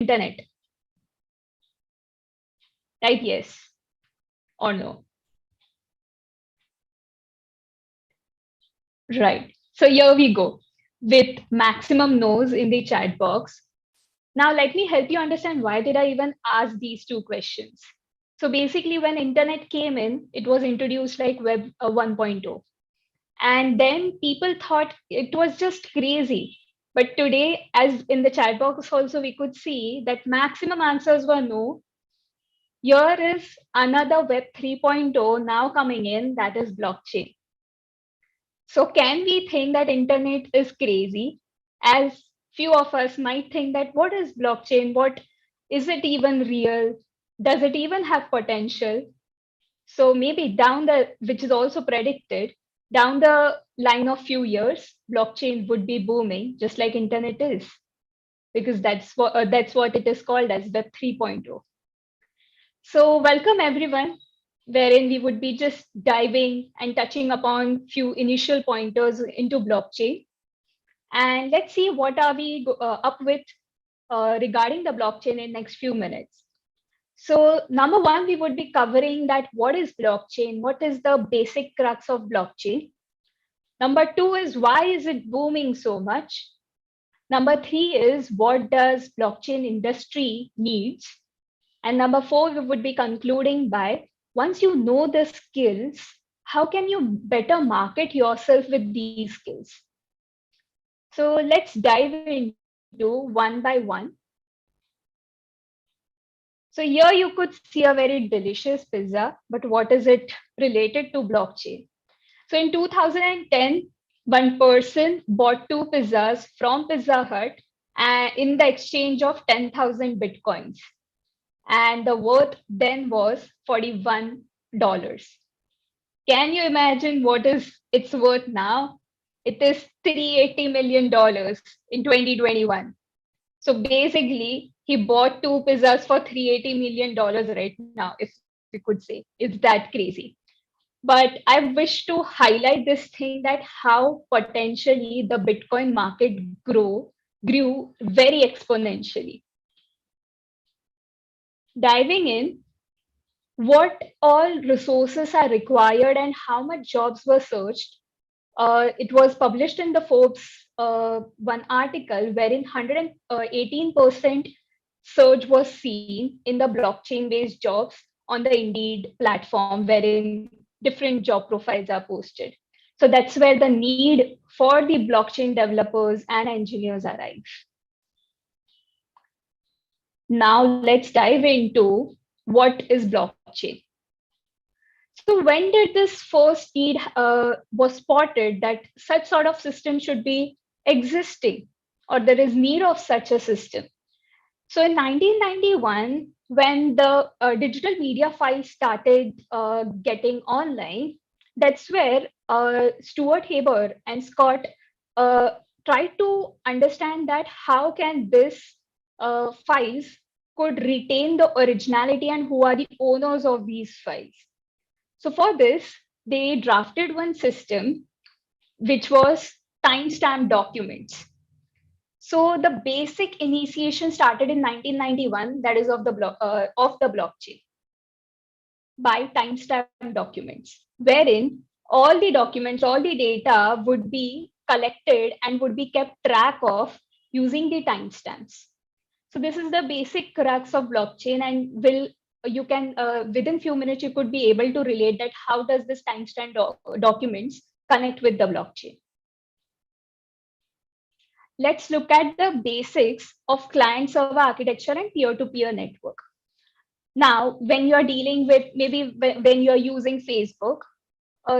internet? Type yes or no. Right. So here we go with maximum no's in the chat box. Now let me help you understand why did I even ask these two questions. So basically when internet came in, it was introduced like web 1.0. And then people thought it was just crazy. But today, as in the chat box also, we could see that maximum answers were no. Here is another web 3.0 now coming in, that is blockchain. So can we think that internet is crazy? As few of us might think that what is blockchain? What is it even real? Does it even have potential? So maybe which is also predicted, down the line of few years, blockchain would be booming, just like internet is, because that's what it is called as Web 3.0. So welcome everyone, wherein we would be just diving and touching upon few initial pointers into blockchain. And let's see what are we up with regarding the blockchain in next few minutes. So number one, we would be covering that what is blockchain, what is the basic crux of blockchain. Number two is why is it booming so much? Number three is what does blockchain industry needs? And number four, we would be concluding by once you know the skills, how can you better market yourself with these skills? So let's dive into one by one. So here you could see a very delicious pizza, but what is it related to blockchain? So in 2010, one person bought two pizzas from Pizza Hut in the exchange of 10,000 Bitcoins. And the worth then was $41. Can you imagine what is its worth now? It is $380 million in 2021. So basically, he bought two pizzas for $380 million right now, if we could say. It's that crazy. But I wish to highlight this thing that how potentially the Bitcoin market grew very exponentially. Diving in, what all resources are required and how much jobs were searched. It was published in the Forbes one article wherein 118% surge was seen in the blockchain-based jobs on the Indeed platform, wherein different job profiles are posted. So that's where the need for the blockchain developers and engineers arrive. Now let's dive into what is blockchain. So when did this first need was spotted that such sort of system should be existing or there is need of such a system? So in 1991, when the digital media files started getting online, that's where Stuart Haber and Scott tried to understand that how can this files could retain the originality and who are the owners of these files. So for this, they drafted one system which was timestamp documents. So the basic initiation started in 1991, that is of the blockchain, by timestamp documents, wherein all the documents, all the data would be collected and would be kept track of using the timestamps. So this is the basic crux of blockchain, and you can within few minutes you could be able to relate that how does this timestamp documents connect with the blockchain. Let's look at the basics of client-server architecture and peer-to-peer network. Now, when you're dealing with, maybe when you're using Facebook,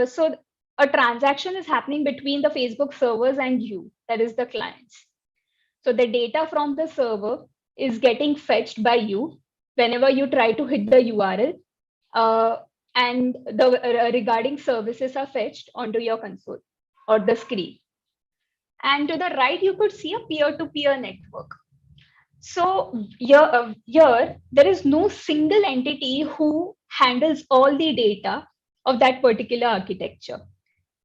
so a transaction is happening between the Facebook servers and you, that is the clients. So the data from the server is getting fetched by you whenever you try to hit the URL, and the regarding services are fetched onto your console or the screen. And to the right, you could see a peer-to-peer network. So here, there is no single entity who handles all the data of that particular architecture.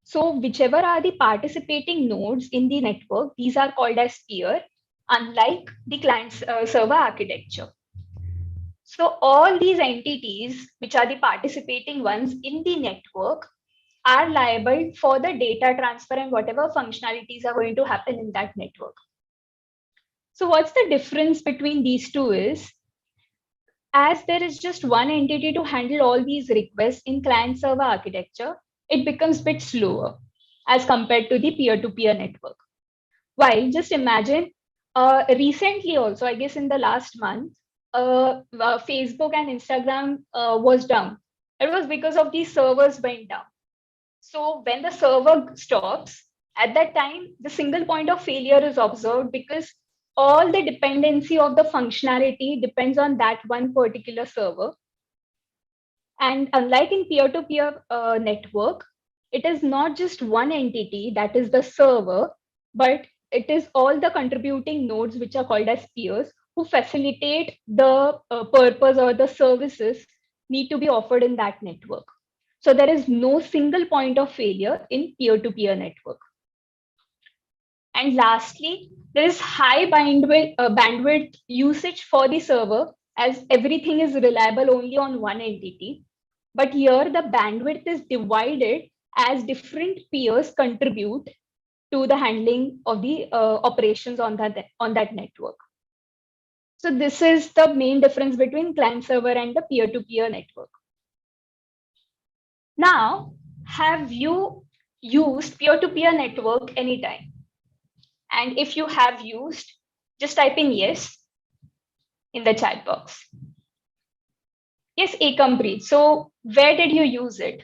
So whichever are the participating nodes in the network, these are called as peer. unlike the client-server architecture. So all these entities, which are the participating ones in the network, are liable for the data transfer and whatever functionalities are going to happen in that network. So what's the difference between these two is, as there is just one entity to handle all these requests in client-server architecture, it becomes a bit slower as compared to the peer-to-peer network. While just imagine, recently also, I guess in the last month, Facebook and Instagram was down. It was because of the servers went down. So when the server stops, at that time, the single point of failure is observed because all the dependency of the functionality depends on that one particular server. And unlike in peer-to-peer network, it is not just one entity that is the server, but it is all the contributing nodes, which are called as peers, who facilitate the purpose or the services need to be offered in that network. So there is no single point of failure in peer-to-peer network. And lastly, there is high bandwidth usage for the server, as everything is reliable only on one entity. But here the bandwidth is divided as different peers contribute to the handling of the operations on that network. So this is the main difference between client server and the peer-to-peer network. Now, have you used peer-to-peer network anytime? And if you have used, just type in yes in the chat box. Yes, Ekampreet. So where did you use it?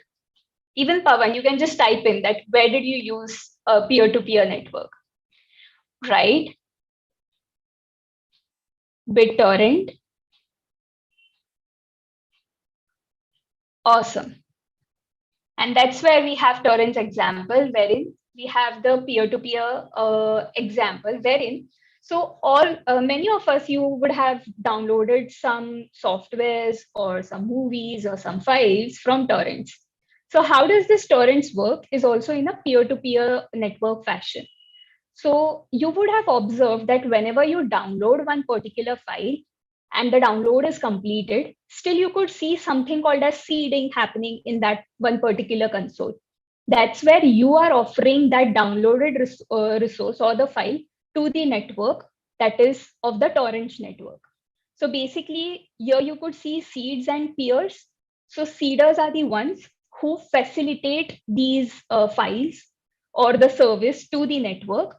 Even Pawan, you can just type in that where did you use a peer-to-peer network, right? BitTorrent. Awesome. And that's where we have torrents example, wherein we have the peer-to-peer example, wherein so many of us, you would have downloaded some softwares or some movies or some files from torrents. So how does this torrents work is also in a peer-to-peer network fashion. So you would have observed that whenever you download one particular file and the download is completed, still you could see something called as seeding happening in that one particular console. That's where you are offering that downloaded resource or the file to the network that is of the torrents network. So basically, here you could see seeds and peers. So seeders are the ones who facilitate these files or the service to the network,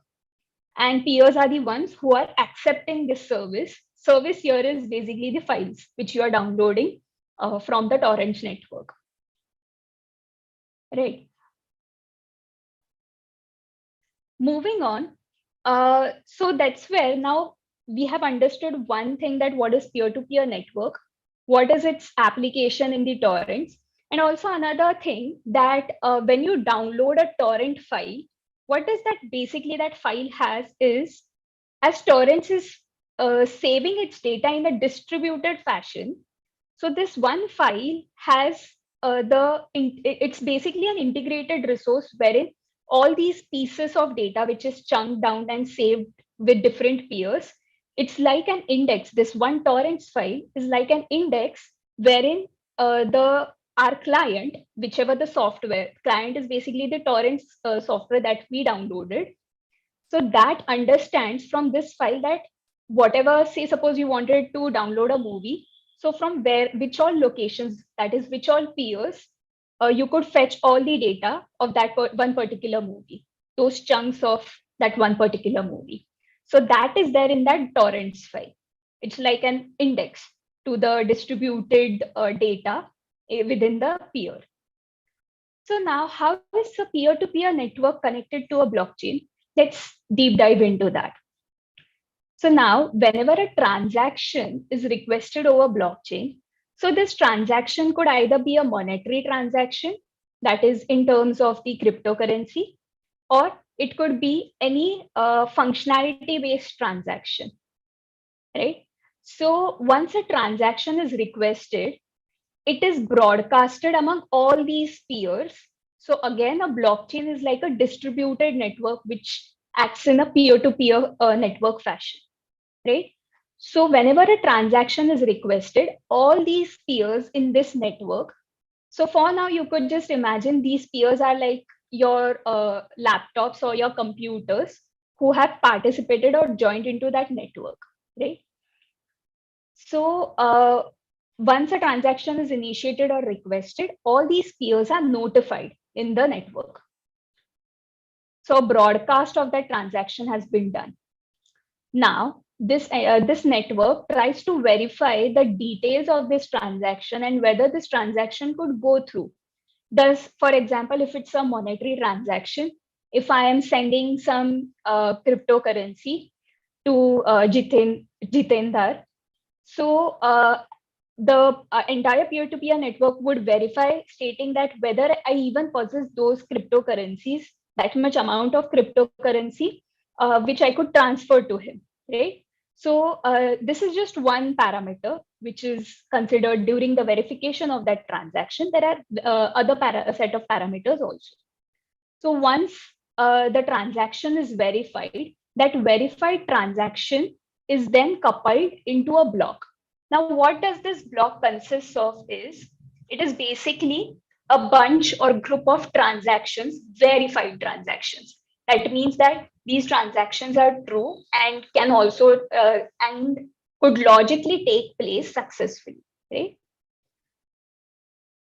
and peers are the ones who are accepting this service. Service here is basically the files which you are downloading from the torrents network. Right. Moving on. So that's where now we have understood one thing, that what is peer-to-peer network, what is its application in the torrents, and also another thing that when you download a torrent file, what is that basically that file has is, as torrents is saving its data in a distributed fashion. So this one file has it's basically an integrated resource wherein all these pieces of data, which is chunked down and saved with different peers, it's like an index. This one torrents file is like an index wherein our client, whichever the software, client is basically the torrents software that we downloaded. So that understands from this file that whatever, say, suppose you wanted to download a movie. So from which all locations, that is, which all peers, you could fetch all the data of that one particular movie, those chunks of that one particular movie. So that is there in that torrents file. It's like an index to the distributed data within the peer. So now, how is a peer-to-peer network connected to a blockchain? Let's deep dive into that. So now, whenever a transaction is requested over blockchain, so this transaction could either be a monetary transaction, that is in terms of the cryptocurrency, or it could be any functionality-based transaction, right? So once a transaction is requested, it is broadcasted among all these peers. So again, a blockchain is like a distributed network which acts in a peer-to-peer network fashion. right? So whenever a transaction is requested, all these peers in this network. So for now, you could just imagine these peers are like your laptops or your computers who have participated or joined into that network, right? So once a transaction is initiated or requested, all these peers are notified in the network. So a broadcast of that transaction has been done. Now, this network tries to verify the details of this transaction and whether this transaction could go through. Does, for example, if it's a monetary transaction, if I am sending some cryptocurrency to Jitendar, so the entire peer-to-peer network would verify, stating that whether I even possess those cryptocurrencies, that much amount of cryptocurrency, which I could transfer to him, right? So this is just one parameter which is considered during the verification of that transaction. There are other set of parameters also. So once the transaction is verified, that verified transaction is then coupled into a block. Now, what does this block consist of is, it is basically a bunch or group of transactions, verified transactions. That means that these transactions are true and can also and could logically take place successfully, right?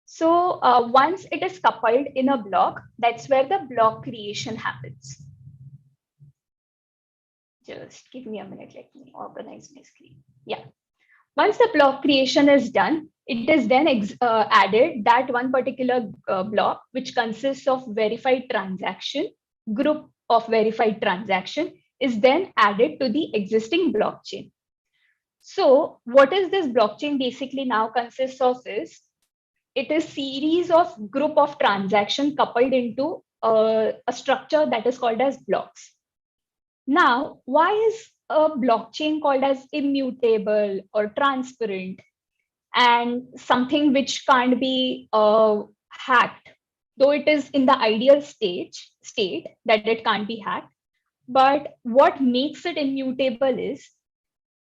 So once it is coupled in a block, that's where the block creation happens. Just give me a minute, let me organize my screen. Yeah. Once the block creation is done, it is then added that one particular block, which consists of verified transaction, group of verified transaction, is then added to the existing blockchain. So what is this blockchain basically now consists of is, it is series of group of transaction coupled into a structure that is called as blocks. Now, why is a blockchain called as immutable or transparent and something which can't be hacked? Though it is in the ideal state that it can't be hacked, but what makes it immutable is,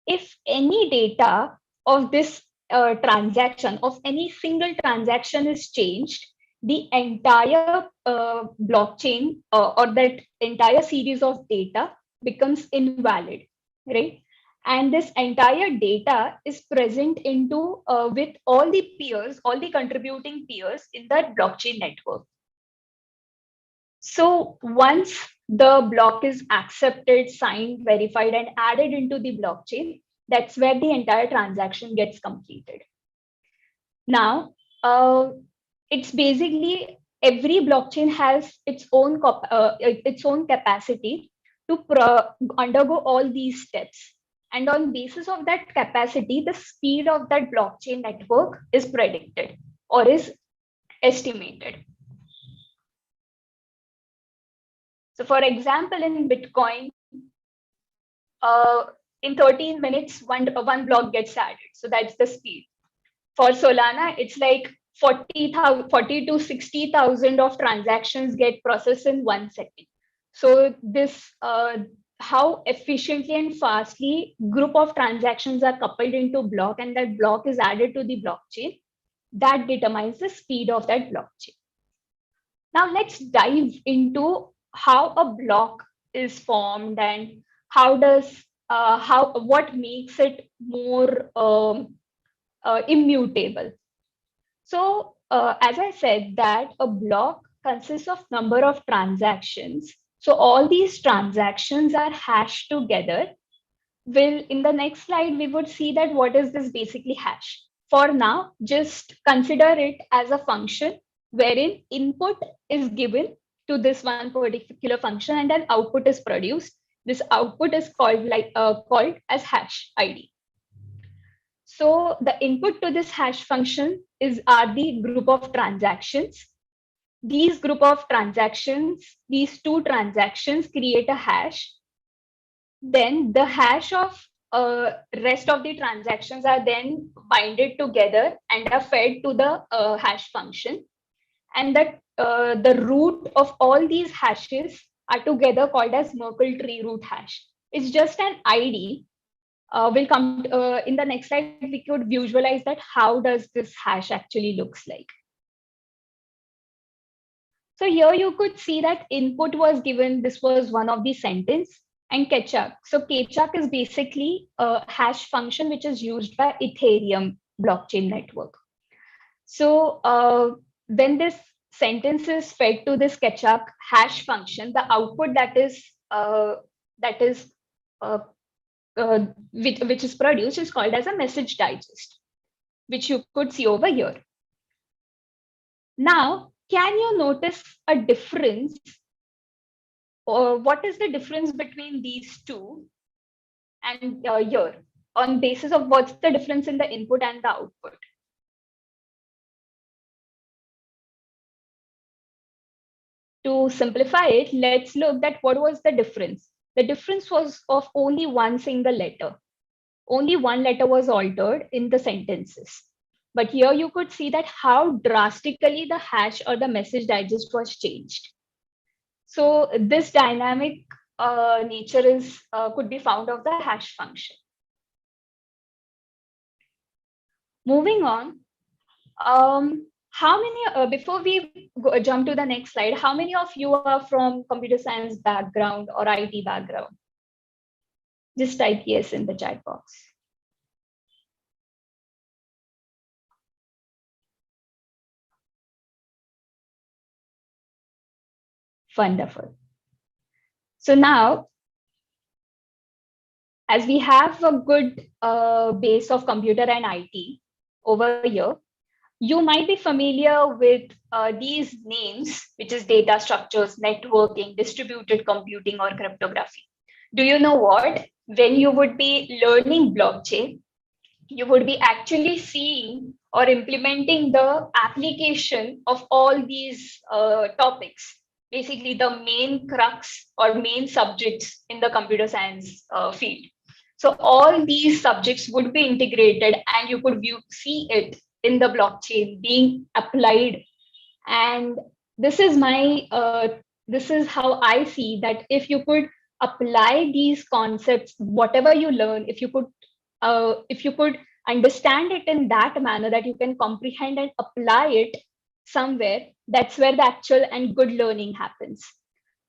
if any data of this transaction, of any single transaction is changed, the entire blockchain or that entire series of data becomes invalid, right? And this entire data is present into with all the peers, all the contributing peers in that blockchain network. So once the block is accepted, signed, verified, and added into the blockchain, that's where the entire transaction gets completed. Now, it's basically every blockchain has its own capacity to undergo all these steps. And on basis of that capacity, the speed of that blockchain network is predicted or is estimated. So for example, in Bitcoin, in 13 minutes, one block gets added. So that's the speed. For Solana, it's like 40 to 60,000 of transactions get processed in 1 second. So this, how efficiently and fastly group of transactions are coupled into block and that block is added to the blockchain, that determines the speed of that blockchain. Now let's dive into how a block is formed and how does what makes it more immutable. So as I said, that a block consists of number of transactions. So all these transactions are hashed together. In the next slide, we would see that what is this basically hash. For now, just consider it as a function wherein input is given to this one particular function and an output is produced. This output is called as hash ID. So the input to this hash function are the group of transactions. These group of transactions, these two transactions create a hash. Then the hash of rest of the transactions are then binded together and are fed to the hash function. And the root of all these hashes are together called as Merkle tree root hash. It's just an ID We'll come in the next slide. We could visualize that how does this hash actually looks like. So here you could see that input was given. This was one of the sentence and Ketchup. So Ketchup is basically a hash function which is used by Ethereum blockchain network. So when this sentence is fed to this Ketchup hash function, the output that is uh, uh, which is produced is called as a message digest, which you could see over here. Now, can you notice a difference, or what is the difference between these two and here, on basis of what's the difference in the input and the output? To simplify it, let's look at what was the difference. The difference was of only one single letter. Only one letter was altered in the sentences. But here you could see that how drastically the hash or the message digest was changed. So this dynamic nature is could be found of the hash function. Moving on, how many, before we jump to the next slide, how many of you are from computer science background or IT background? Just type yes in the chat box. Wonderful. So now, as we have a good base of computer and IT over here, you might be familiar with these names, which is data structures, networking, distributed computing, or cryptography. Do you know what? When you would be learning blockchain, you would be actually seeing or implementing the application of all these topics, basically the main crux or main subjects in the computer science field. So all these subjects would be integrated and you could see it in the blockchain being applied. And this is this is how I see that if you could apply these concepts, whatever you learn, if you could understand it in that manner that you can comprehend and apply it somewhere, that's where the actual and good learning happens.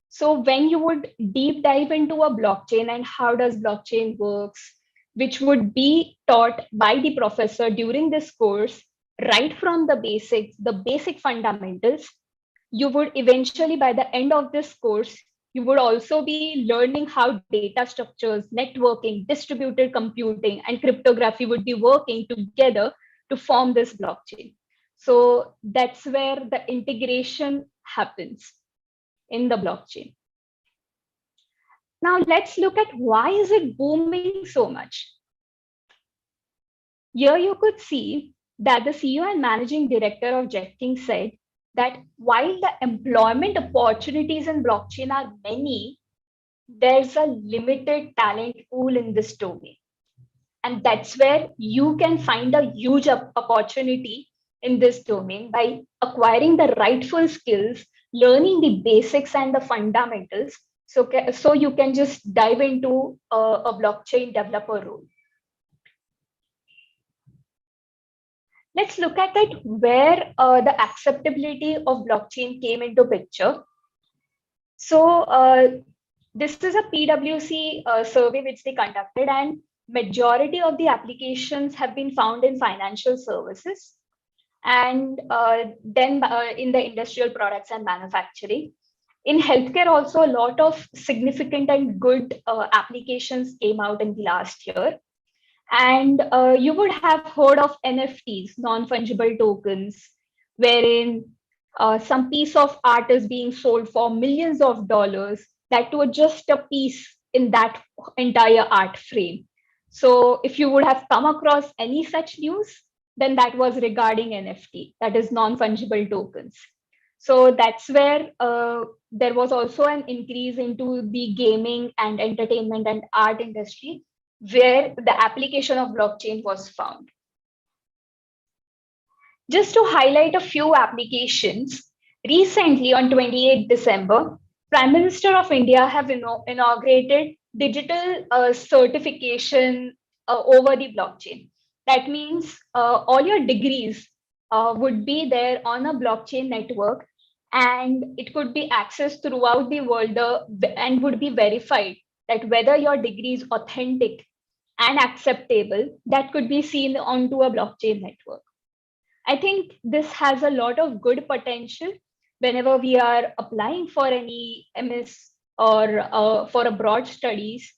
So when you would deep dive into a blockchain and how does blockchain works, which would be taught by the professor during this course, right from the basics, the basic fundamentals, you would eventually, by the end of this course, you would also be learning how data structures, networking, distributed computing, and cryptography would be working together to form this blockchain. So that's where the integration happens in the blockchain. Now let's look at why is it booming so much. Here you could see that the CEO and managing director of Jetking said that while the employment opportunities in blockchain are many, there's a limited talent pool in this domain. And that's where you can find a huge opportunity in this domain by acquiring the rightful skills, learning the basics and the fundamentals. So you can just dive into a blockchain developer role. Let's look at it where the acceptability of blockchain came into picture. So this is a PwC survey which they conducted, and majority of the applications have been found in financial services and then in the industrial products and manufacturing. In healthcare also, a lot of significant and good applications came out in the last year. And you would have heard of NFTs, non-fungible tokens, wherein some piece of art is being sold for millions of dollars, that was just a piece in that entire art frame. So if you would have come across any such news, then that was regarding NFT, that is non-fungible tokens. So that's where there was also an increase into the gaming and entertainment and art industry, where the application of blockchain was found. Just to highlight a few applications, recently on 28th December, Prime Minister of India have inaugurated digital certification over the blockchain. That means all your degrees would be there on a blockchain network, and it could be accessed throughout the world and would be verified that whether your degree is authentic and acceptable, that could be seen onto a blockchain network. I think this has a lot of good potential whenever we are applying for any MS or for abroad studies.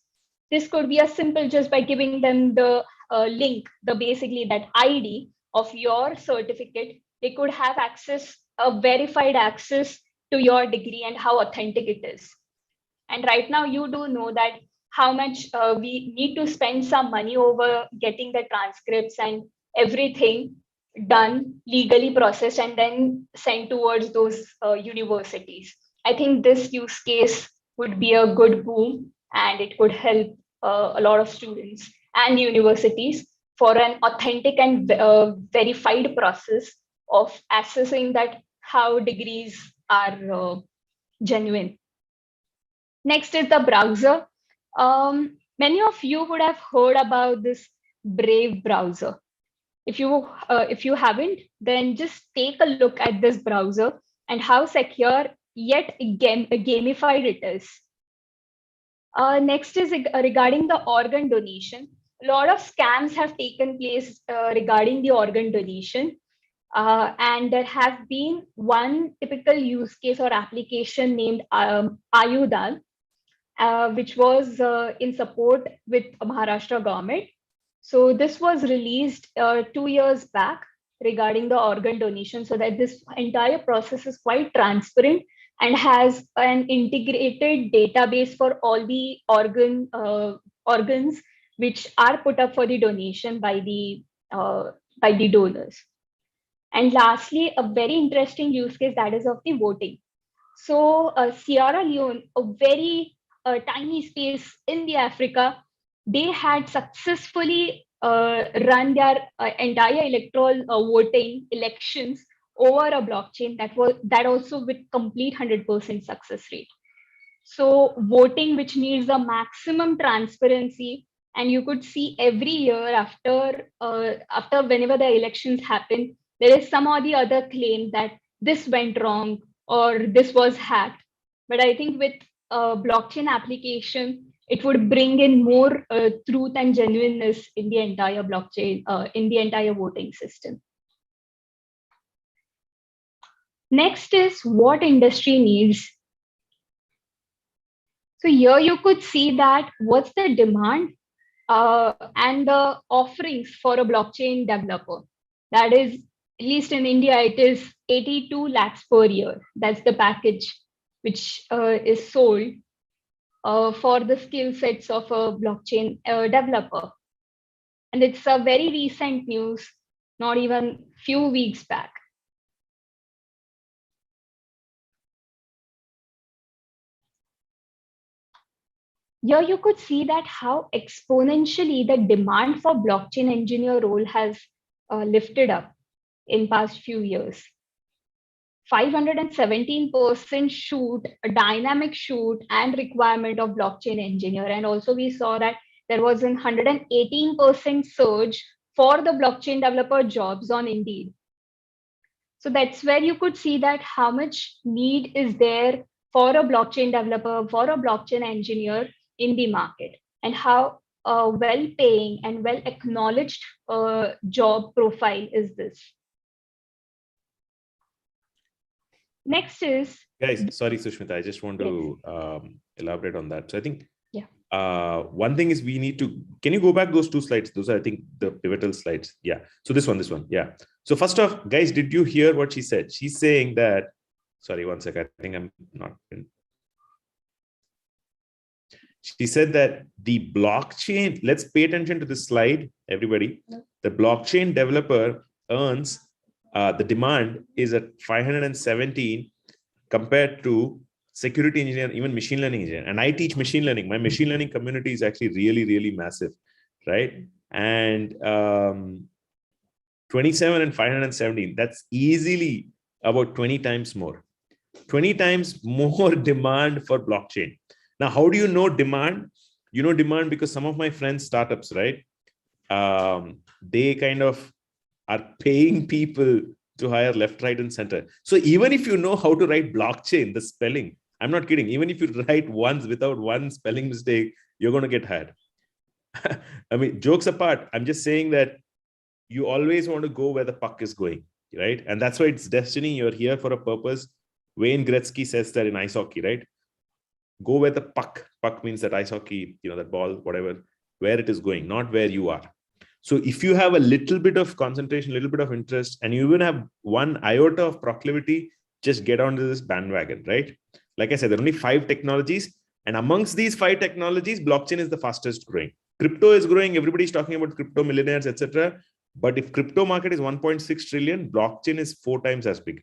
This could be as simple just by giving them the link, the basically that ID of your certificate. They could have access, a verified access to your degree and how authentic it is. And right now, you do know that how much we need to spend some money over getting the transcripts and everything done, legally processed, and then sent towards those universities. I think this use case would be a good boom, and it could help a lot of students and universities for an authentic and verified process of assessing that how degrees are genuine. Next is the browser. Many of you would have heard about this Brave browser. If you haven't, then just take a look at this browser and how secure yet gamified it is. Next is regarding the organ donation. A lot of scams have taken place regarding the organ donation. And there have been one typical use case or application named Ayudan, which was in support with Maharashtra government. So this was released 2 years back regarding the organ donation, so that this entire process is quite transparent and has an integrated database for all the organs which are put up for the donation by the donors. And lastly, a very interesting use case, that is of the voting. So Sierra Leone, a very tiny space in the Africa, they had successfully run their entire electoral voting elections over a blockchain that also with complete 100% success rate. So voting, which needs a maximum transparency, and you could see every year after whenever the elections happen, there is some or the other claim that this went wrong or this was hacked. But I think with blockchain application, it would bring in more truth and genuineness in the entire blockchain, in the entire voting system. Next is what industry needs. So here you could see that what's the demand and the offerings for a blockchain developer. That is, at least in India, it is 82 lakhs per year. That's the package which is sold for the skill sets of a blockchain developer. And it's a very recent news, not even few weeks back. Here you could see that how exponentially the demand for blockchain engineer role has lifted up in past few years. 517% shoot, a dynamic shoot and requirement of blockchain engineer. And also we saw that there was a 118% surge for the blockchain developer jobs on Indeed. So that's where you could see that how much need is there for a blockchain developer, for a blockchain engineer in the market, and how well-paying and well-acknowledged job profile is this. Next is... Guys, sorry, Sushmita, I just want to elaborate on that. So I think one thing is we need to, can you go back those two slides? Those are, I think, the pivotal slides. Yeah. So this one. Yeah. So first off, guys, did you hear what she said? She's saying that, sorry, one second. I think I'm not in. She said that the blockchain, let's pay attention to this slide, everybody. The blockchain developer earns, the demand is at 517 compared to security engineer, even machine learning engineer. And I teach machine learning. My machine learning community is actually really, really massive, right? And 27 and 517, that's easily about 20 times more. 20 times more demand for blockchain. Now, how do you know demand? You know demand because some of my friends' startups, right? they kind of are paying people to hire left, right, and center. So even if you know how to write blockchain, the spelling, I'm not kidding, even if you write once without one spelling mistake, you're going to get hired. I mean, jokes apart, I'm just saying that you always want to go where the puck is going, right? And that's why it's destiny. You're here for a purpose. Wayne Gretzky says that in ice hockey, right? Go where the puck means that ice hockey, that ball, whatever, where it is going, not where you are. So if you have a little bit of concentration, a little bit of interest, and you even have one iota of proclivity, just get onto this bandwagon, right? Like I said, there are only 5 technologies. And amongst these 5 technologies, blockchain is the fastest growing. Crypto is growing. Everybody's talking about crypto millionaires, etc. But if crypto market is 1.6 trillion, blockchain is 4 times as big.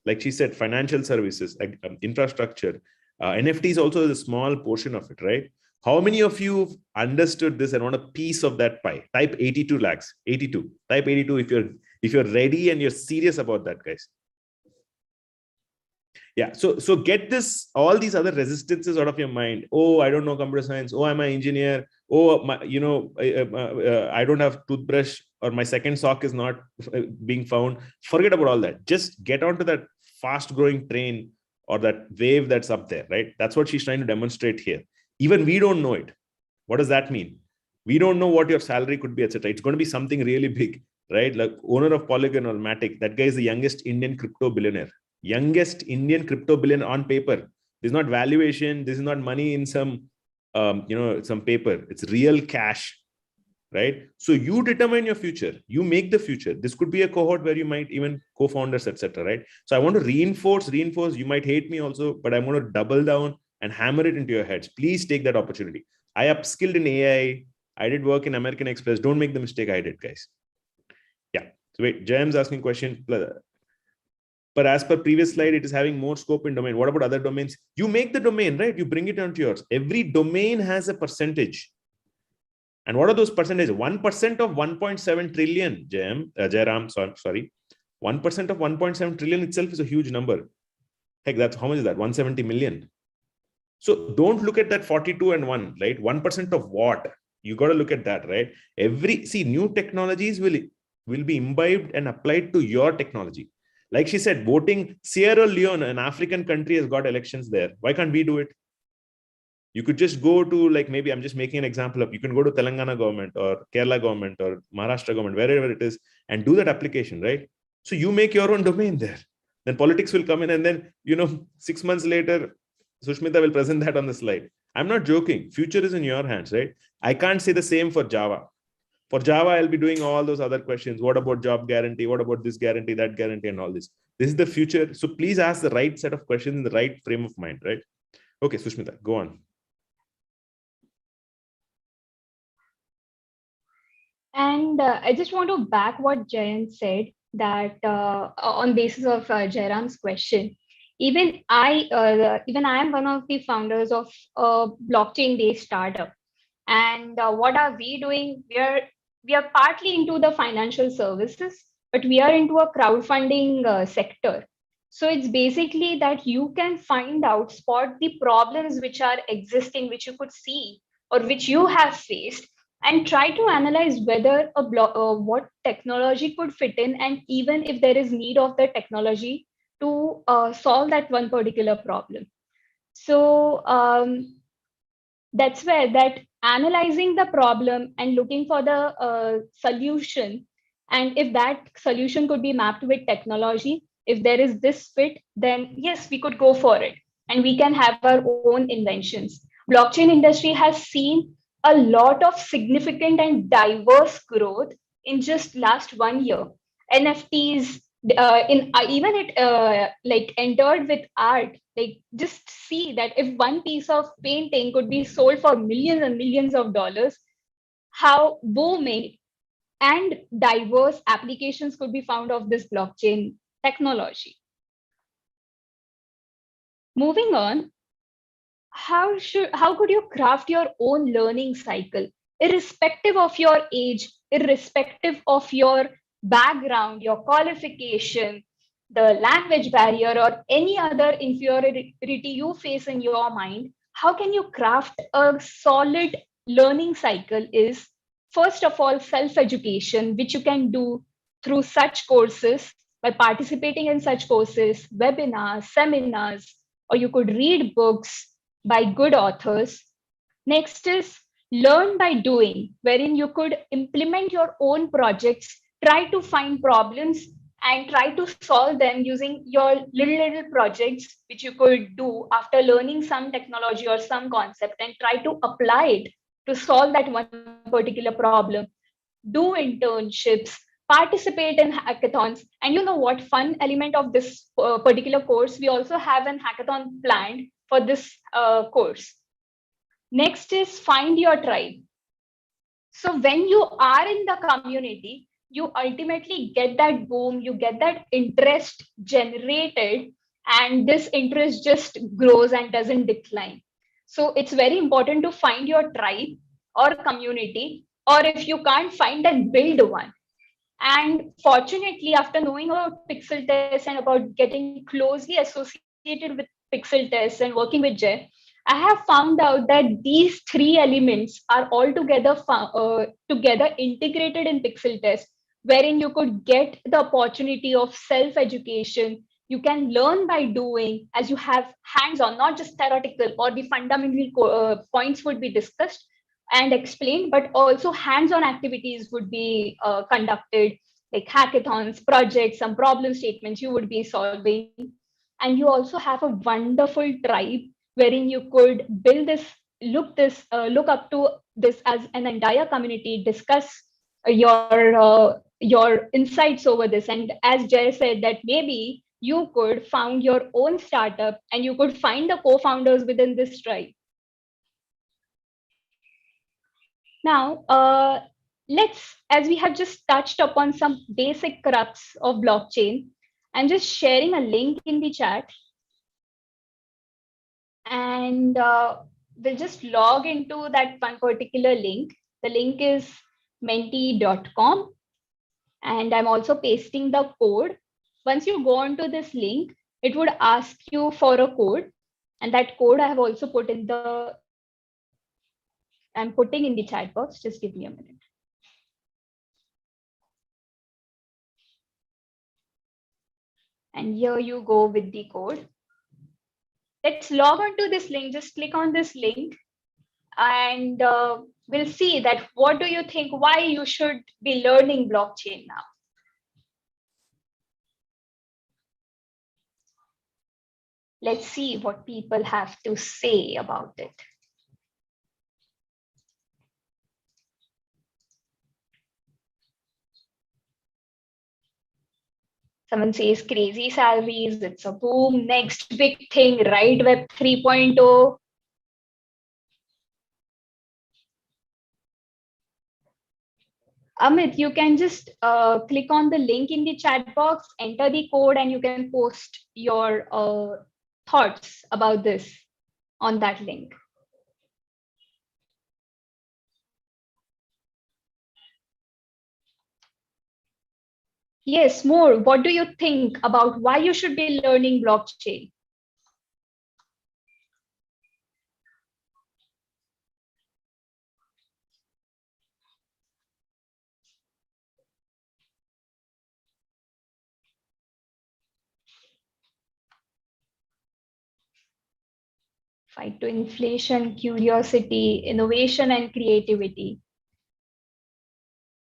Like she said, financial services, infrastructure, NFT is also a small portion of it, right? How many of you understood this and want a piece of that pie? Type 82 lakhs, 82. Type 82 if you're ready and you're serious about that, guys. Yeah, so get this, all these other resistances out of your mind. Oh, I don't know computer science. Oh, I'm an engineer. Oh, I don't have toothbrush, or my second sock is not being found. Forget about all that. Just get onto that fast growing train or that wave that's up there, right? That's what she's trying to demonstrate here. Even we don't know it. What does that mean? We don't know what your salary could be, etc. It's going to be something really big, right? Like owner of Polygon or Matic, that guy is the youngest Indian crypto billionaire. Youngest Indian crypto billionaire on paper. This is not valuation. This is not money in some, some paper. It's real cash, right? So you determine your future. You make the future. This could be a cohort where you might even co-founders, etc. Right? So I want to reinforce. You might hate me also, but I'm going to double down and hammer it into your heads. Please take that opportunity. I upskilled in AI. I did work in American Express. Don't make the mistake I did, guys. Yeah. So wait, Jayam's asking a question. But as per previous slide, it is having more scope in domain. What about other domains? You make the domain, right? You bring it onto yours. Every domain has a percentage. And what are those percentages? 1% of 1.7 trillion, Jairam, sorry. 1% of 1.7 trillion itself is a huge number. Heck, that's how much is that? 170 million. So don't look at that 42 and 1, right? 1% of what? You got to look at that, right? New technologies will be imbibed and applied to your technology. Like she said, voting, Sierra Leone, an African country, has got elections there. Why can't we do it? You could just go to, like, maybe I'm just making an example of, you can go to Telangana government or Kerala government or Maharashtra government, wherever it is, and do that application, right? So you make your own domain there. Then politics will come in, and then, 6 months later, Sushmita will present that on the slide. I'm not joking. Future is in your hands, right? I can't say the same for Java. For Java, I'll be doing all those other questions. What about job guarantee? What about this guarantee, that guarantee, and all this? This is the future. So please ask the right set of questions in the right frame of mind, right? Okay, Sushmita, go on. And I just want to back what Jayanth said, that on basis of Jairam's question, even I am one of the founders of a blockchain-based startup. And what are we doing? We are partly into the financial services, but we are into a crowdfunding sector. So it's basically that you can spot the problems which are existing, which you could see or which you have faced, and try to analyze whether what technology could fit in, and even if there is need of the technology to solve that one particular problem. So that's where that analyzing the problem and looking for the solution, and if that solution could be mapped with technology, if there is this fit, then yes, we could go for it and we can have our own inventions. Blockchain industry has seen a lot of significant and diverse growth in just last 1 year. NFTs, in even it like entered with art. Like, just see that if one piece of painting could be sold for millions and millions of dollars, how booming and diverse applications could be found of this blockchain technology. Moving on, how could you craft your own learning cycle, irrespective of your age, irrespective of your background, your qualification, the language barrier, or any other inferiority you face in your mind? How can you craft a solid learning cycle? Is first of all, self-education, which you can do through such courses by participating in such courses, webinars, seminars, or you could read books by good authors. Next is learn by doing, wherein you could implement your own projects, try to find problems and try to solve them using your little projects, which you could do after learning some technology or some concept and try to apply it to solve that one particular problem. Do internships, participate in hackathons. And you know what fun element of this particular course, we also have an hackathon planned for this course. Next is find your tribe. So when you are in the community, you ultimately get that boom, you get that interest generated, and this interest just grows and doesn't decline. So it's very important to find your tribe or community, or if you can't find, then build one. And fortunately, after knowing about pixel tests and about getting closely associated with pixel tests and working with Jay, I have found out that these three elements are all together integrated in pixel test, wherein you could get the opportunity of self-education. You can learn by doing, as you have hands-on, not just theoretical, or the fundamental points would be discussed and explained, but also hands-on activities would be conducted, like hackathons, projects, some problem statements you would be solving. And you also have a wonderful tribe wherein you could build look up to this as an entire community, discuss your insights over this. And as Jay said, that maybe you could found your own startup and you could find the co-founders within this tribe. Now, as we have just touched upon some basic crux of blockchain, I'm just sharing a link in the chat, and we'll just log into that one particular link. The link is menti.com, and I'm also pasting the code. Once you go onto this link, it would ask you for a code, and that code I have also I'm putting in the chat box. Just give me a minute. And here you go with the code. Let's log on to this link. Just click on this link and we'll see that what do you think, why you should be learning blockchain now. Let's see what people have to say about it. Someone says crazy salaries, it's a boom, next big thing, right? Web 3.0. Amit, you can just click on the link in the chat box, enter the code, and you can post your thoughts about this on that link. Yes, more. What do you think about why you should be learning blockchain? Fight to inflation, curiosity, innovation, and creativity.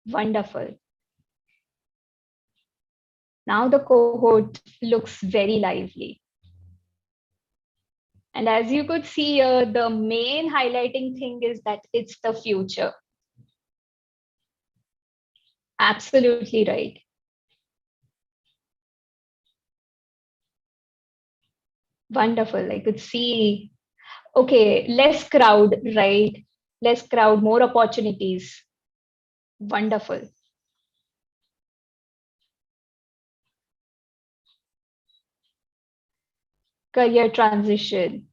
Wonderful. Now the cohort looks very lively. And as you could see, the main highlighting thing is that it's the future. Absolutely right. Wonderful. I could see, okay, less crowd, right? Less crowd, more opportunities. Wonderful. Career transition.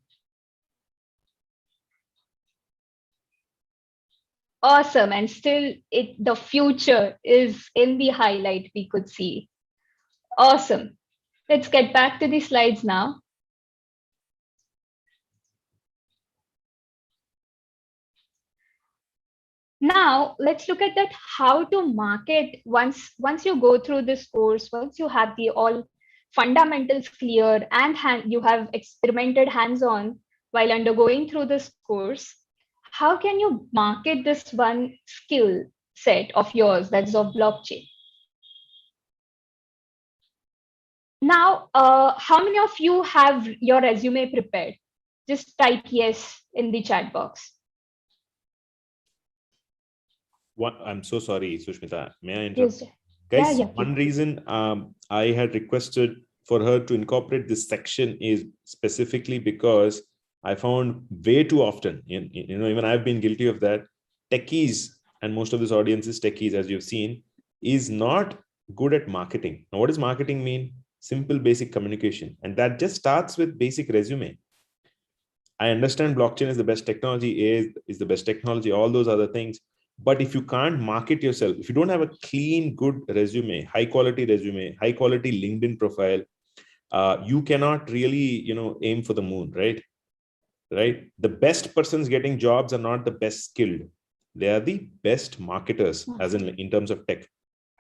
Awesome. And still the future is in the highlight we could see. Awesome. Let's get back to the slides now. Now let's look at that how to market once you go through this course, once you have the all fundamentals clear and you have experimented hands-on while undergoing through this course, how can you market this one skill set of yours that's of blockchain? Now, how many of you have your resume prepared? Just type yes in the chat box. I'm so sorry, Sushmita. May I interrupt? Yes. Guys, Yeah, one please. reason I had requested for her to incorporate this section is specifically because I found way too often, even I've been guilty of that. Techies, and most of this audience is techies, as you've seen, is not good at marketing. Now, what does marketing mean? Simple, basic communication. And that just starts with basic resume. I understand blockchain is the best technology, is the best technology, all those other things. But if you can't market yourself, if you don't have a clean, good resume, high quality LinkedIn profile, you cannot really, aim for the moon, right? Right. The best persons getting jobs are not the best skilled. They are the best marketers, as in terms of tech,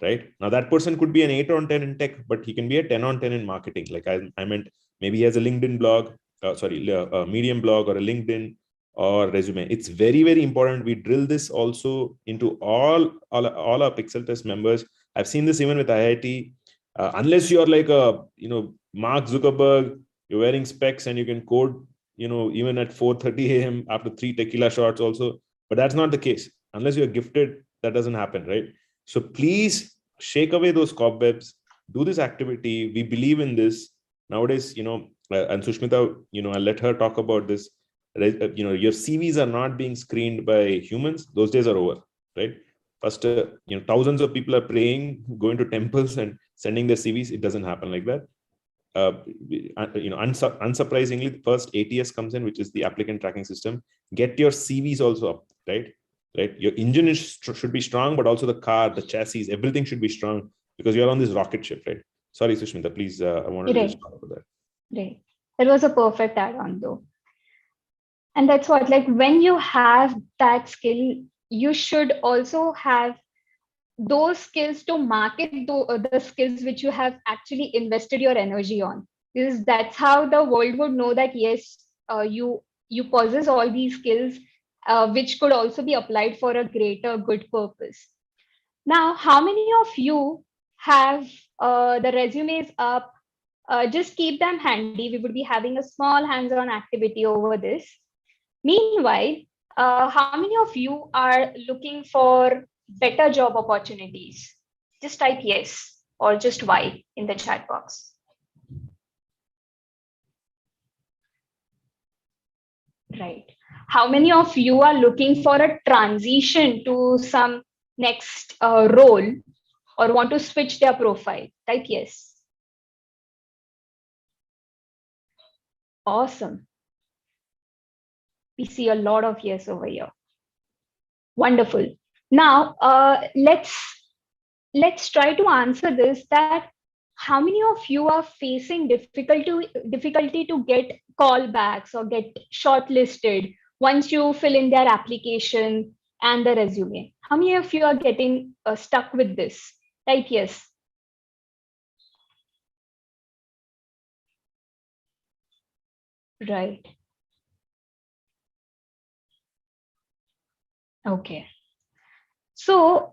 right? Now that person could be an 8 on 10 in tech, but he can be a 10 on 10 in marketing. Like I meant, maybe he has a LinkedIn blog, a Medium blog or a LinkedIn or resume. It's very, very important. We drill this also into all our Pixeltest members. I've seen this even with IIT. Unless you're like Mark Zuckerberg, you're wearing specs and you can code, even at 4:30 a.m. after 3 tequila shots also. But that's not the case. Unless you're gifted, that doesn't happen, right? So please shake away those cobwebs, do this activity. We believe in this. Nowadays, and Sushmita, I'll let her talk about this. Your CVs are not being screened by humans. Those days are over, right? First, thousands of people are praying, going to temples and sending their CVs. It doesn't happen like that. Unsurprisingly, the first ATS comes in, which is the applicant tracking system. Get your CVs also up, right? Right. Your engine should be strong, but also the car, the chassis, everything should be strong because you're on this rocket ship, right? Sorry, Sushmita, please. I wanted to just talk about that. Right. That was a perfect add-on, though. And that's what, like, when you have that skill, you should also have those skills to market the skills which you have actually invested your energy on, because that's how the world would know that yes, you possess all these skills, which could also be applied for a greater good purpose. Now, how many of you have the resumes up? Just keep them handy. We would be having a small hands-on activity over this. Meanwhile, how many of you are looking for better job opportunities? Just type yes or just Y in the chat box. Right. How many of you are looking for a transition to some next role or want to switch their profile? Type yes. Awesome. We see a lot of yes over here. Wonderful. Now, let's try to answer this, that how many of you are facing difficulty to get callbacks or get shortlisted once you fill in their application and the resume? How many of you are getting stuck with this? Type yes. Right. Okay. So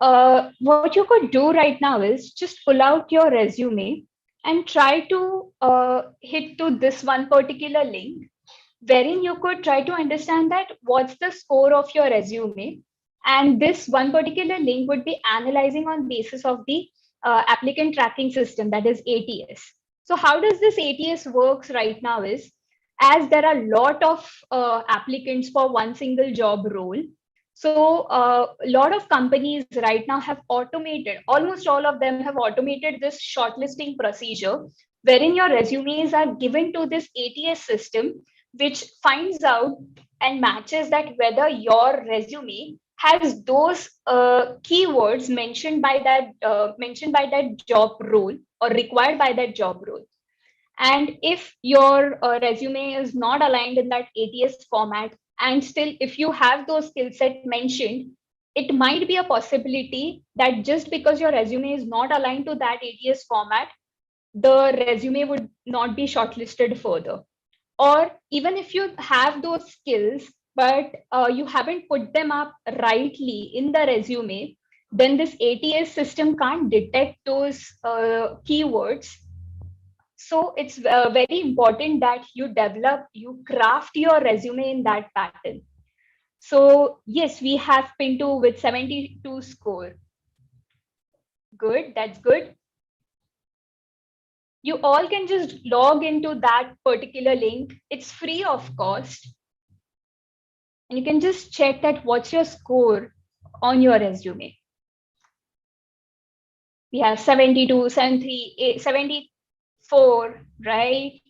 what you could do right now is just pull out your resume and try to hit to this one particular link, wherein you could try to understand that what's the score of your resume. And this one particular link would be analyzing on basis of the applicant tracking system, that is ATS. So how does this ATS works right now is, as there are a lot of applicants for one single job role, so a lot of companies right now have automated, almost all of them have automated this shortlisting procedure, wherein your resumes are given to this ATS system, which finds out and matches that whether your resume has those keywords mentioned by that job role or required by that job role. And if your resume is not aligned in that ATS format, and still if you have those skill set mentioned, it might be a possibility that just because your resume is not aligned to that ATS format, the resume would not be shortlisted further. Or even if you have those skills, but you haven't put them up rightly in the resume, then this ATS system can't detect those keywords. So it's very important that you craft your resume in that pattern. So yes, we have Pinto with 72 score. Good, that's good. You all can just log into that particular link. It's free of cost. And you can just check that what's your score on your resume. We have 72, 73, 74, right?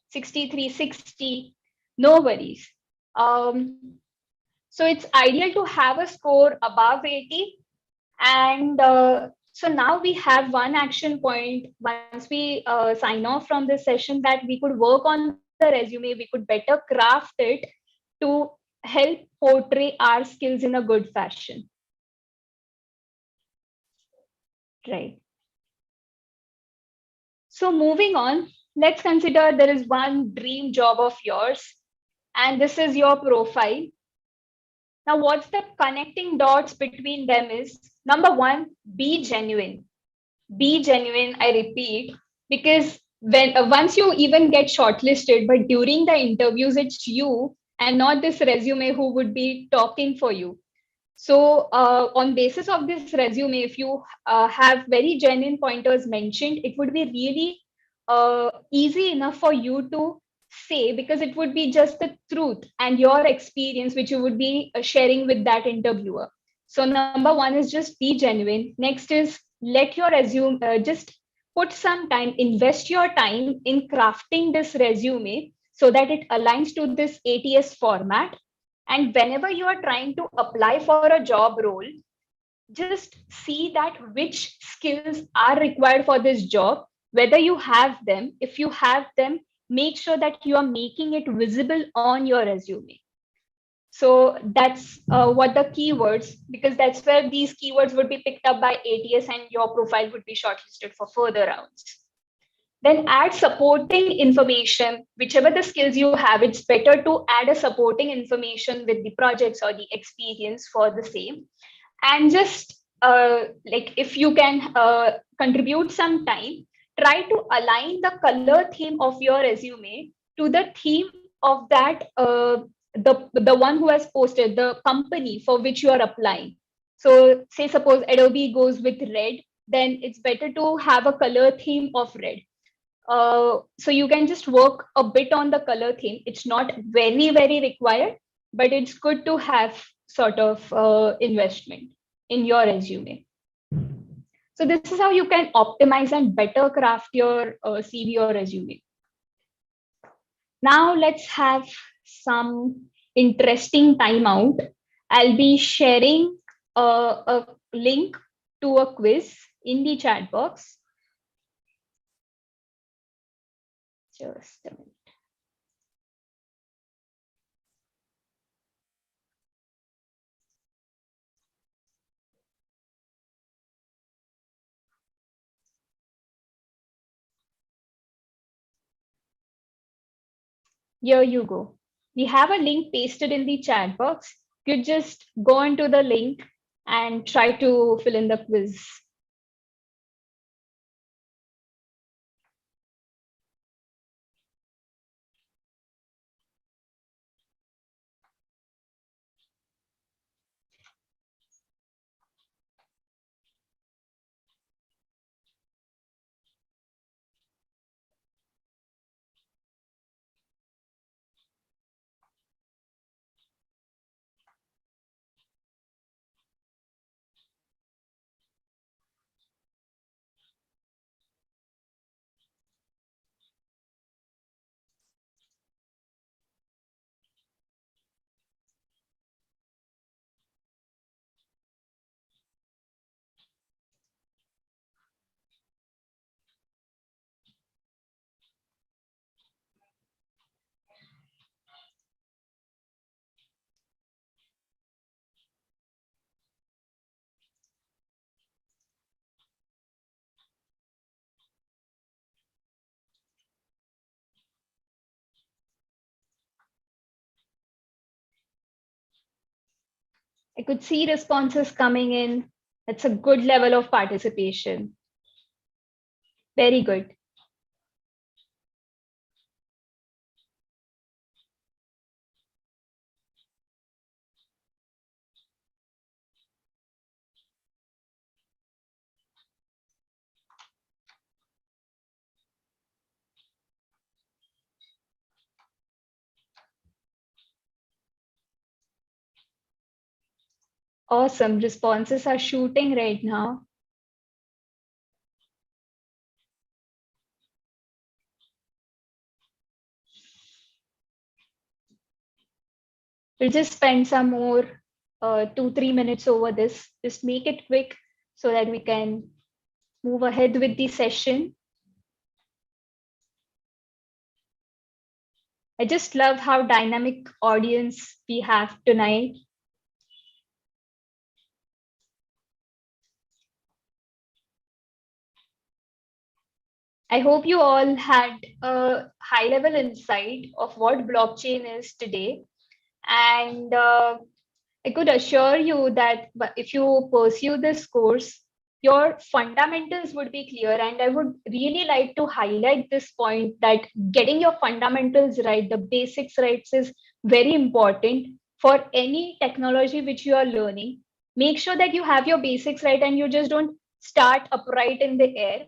63, 60. No worries. So it's ideal to have a score above 80. And so now we have one action point once we sign off from this session, that we could work on the resume, we could better craft it to help portray our skills in a good fashion. Right. So moving on, let's consider there is one dream job of yours, and this is your profile. Now, what's the connecting dots between them is, number one, be genuine. Be genuine, I repeat, because when once you even get shortlisted, but during the interviews, it's you and not this resume who would be talking for you. So on basis of this resume, if you have very genuine pointers mentioned, it would be really easy enough for you to say, because it would be just the truth and your experience which you would be sharing with that interviewer. So number one is just be genuine. Next is, let your resume just put some time, invest your time in crafting this resume so that it aligns to this ATS format. And whenever you are trying to apply for a job role, just see that which skills are required for this job, whether you have them. If you have them, make sure that you are making it visible on your resume. So that's what the keywords, because that's where these keywords would be picked up by ATS and your profile would be shortlisted for further rounds. Then add supporting information, whichever the skills you have, it's better to add a supporting information with the projects or the experience for the same. And just like if you can contribute some time, try to align the color theme of your resume to the theme of that the one who has posted, the company for which you are applying. So say suppose Adobe goes with red, then it's better to have a color theme of red. So you can just work a bit on the color theme. It's not very, very required, but it's good to have sort of investment in your resume. So this is how you can optimize and better craft your CV or resume. Now let's have some interesting timeout. I'll be sharing a link to a quiz in the chat box. Just a minute. Here you go. We have a link pasted in the chat box. You just go into the link and try to fill in the quiz. I could see responses coming in. That's a good level of participation. Very good. Awesome. Responses are shooting right now. We'll just spend some more 2-3 minutes over this. Just make it quick so that we can move ahead with the session. I just love how dynamic audience we have tonight. I hope you all had a high level insight of what blockchain is today. And I could assure you that if you pursue this course, your fundamentals would be clear. And I would really like to highlight this point that getting your fundamentals right, the basics right, is very important for any technology which you are learning. Make sure that you have your basics right and you just don't start upright in the air.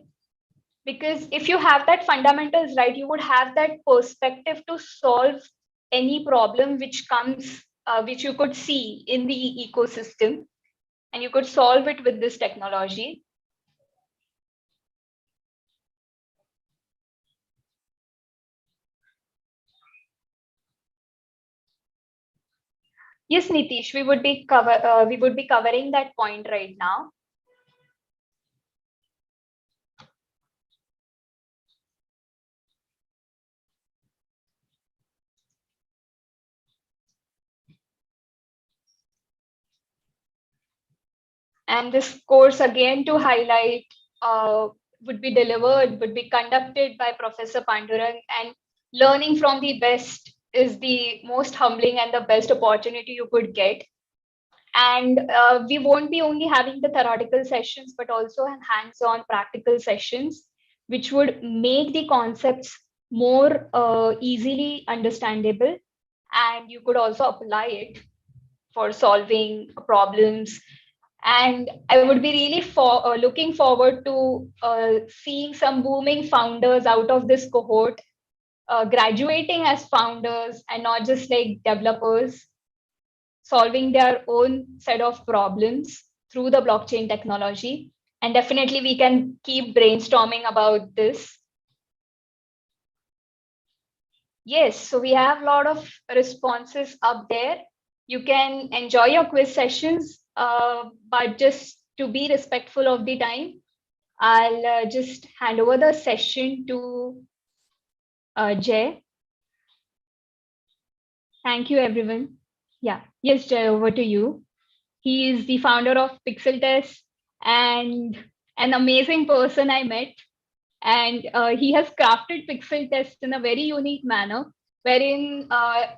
Because if you have that fundamentals right, you would have that perspective to solve any problem which comes, which you could see in the ecosystem, and you could solve it with this technology. Yes, Nitish, we would be covering that point right now. And this course, again, to highlight, would be conducted by Professor Pandurang, and learning from the best is the most humbling and the best opportunity you could get. And we won't be only having the theoretical sessions, but also hands-on practical sessions, which would make the concepts more easily understandable. And you could also apply it for solving problems. And I would be really looking forward to seeing some booming founders out of this cohort, graduating as founders and not just like developers, solving their own set of problems through the blockchain technology. And definitely we can keep brainstorming about this. Yes, so we have a lot of responses up there. You can enjoy your quiz sessions, but just to be respectful of the time, I'll just hand over the session to Jay. Thank you, everyone. Yeah, yes, Jay, over to you. He is the founder of Pixeltests and an amazing person I met. And he has crafted Pixeltests in a very unique manner, wherein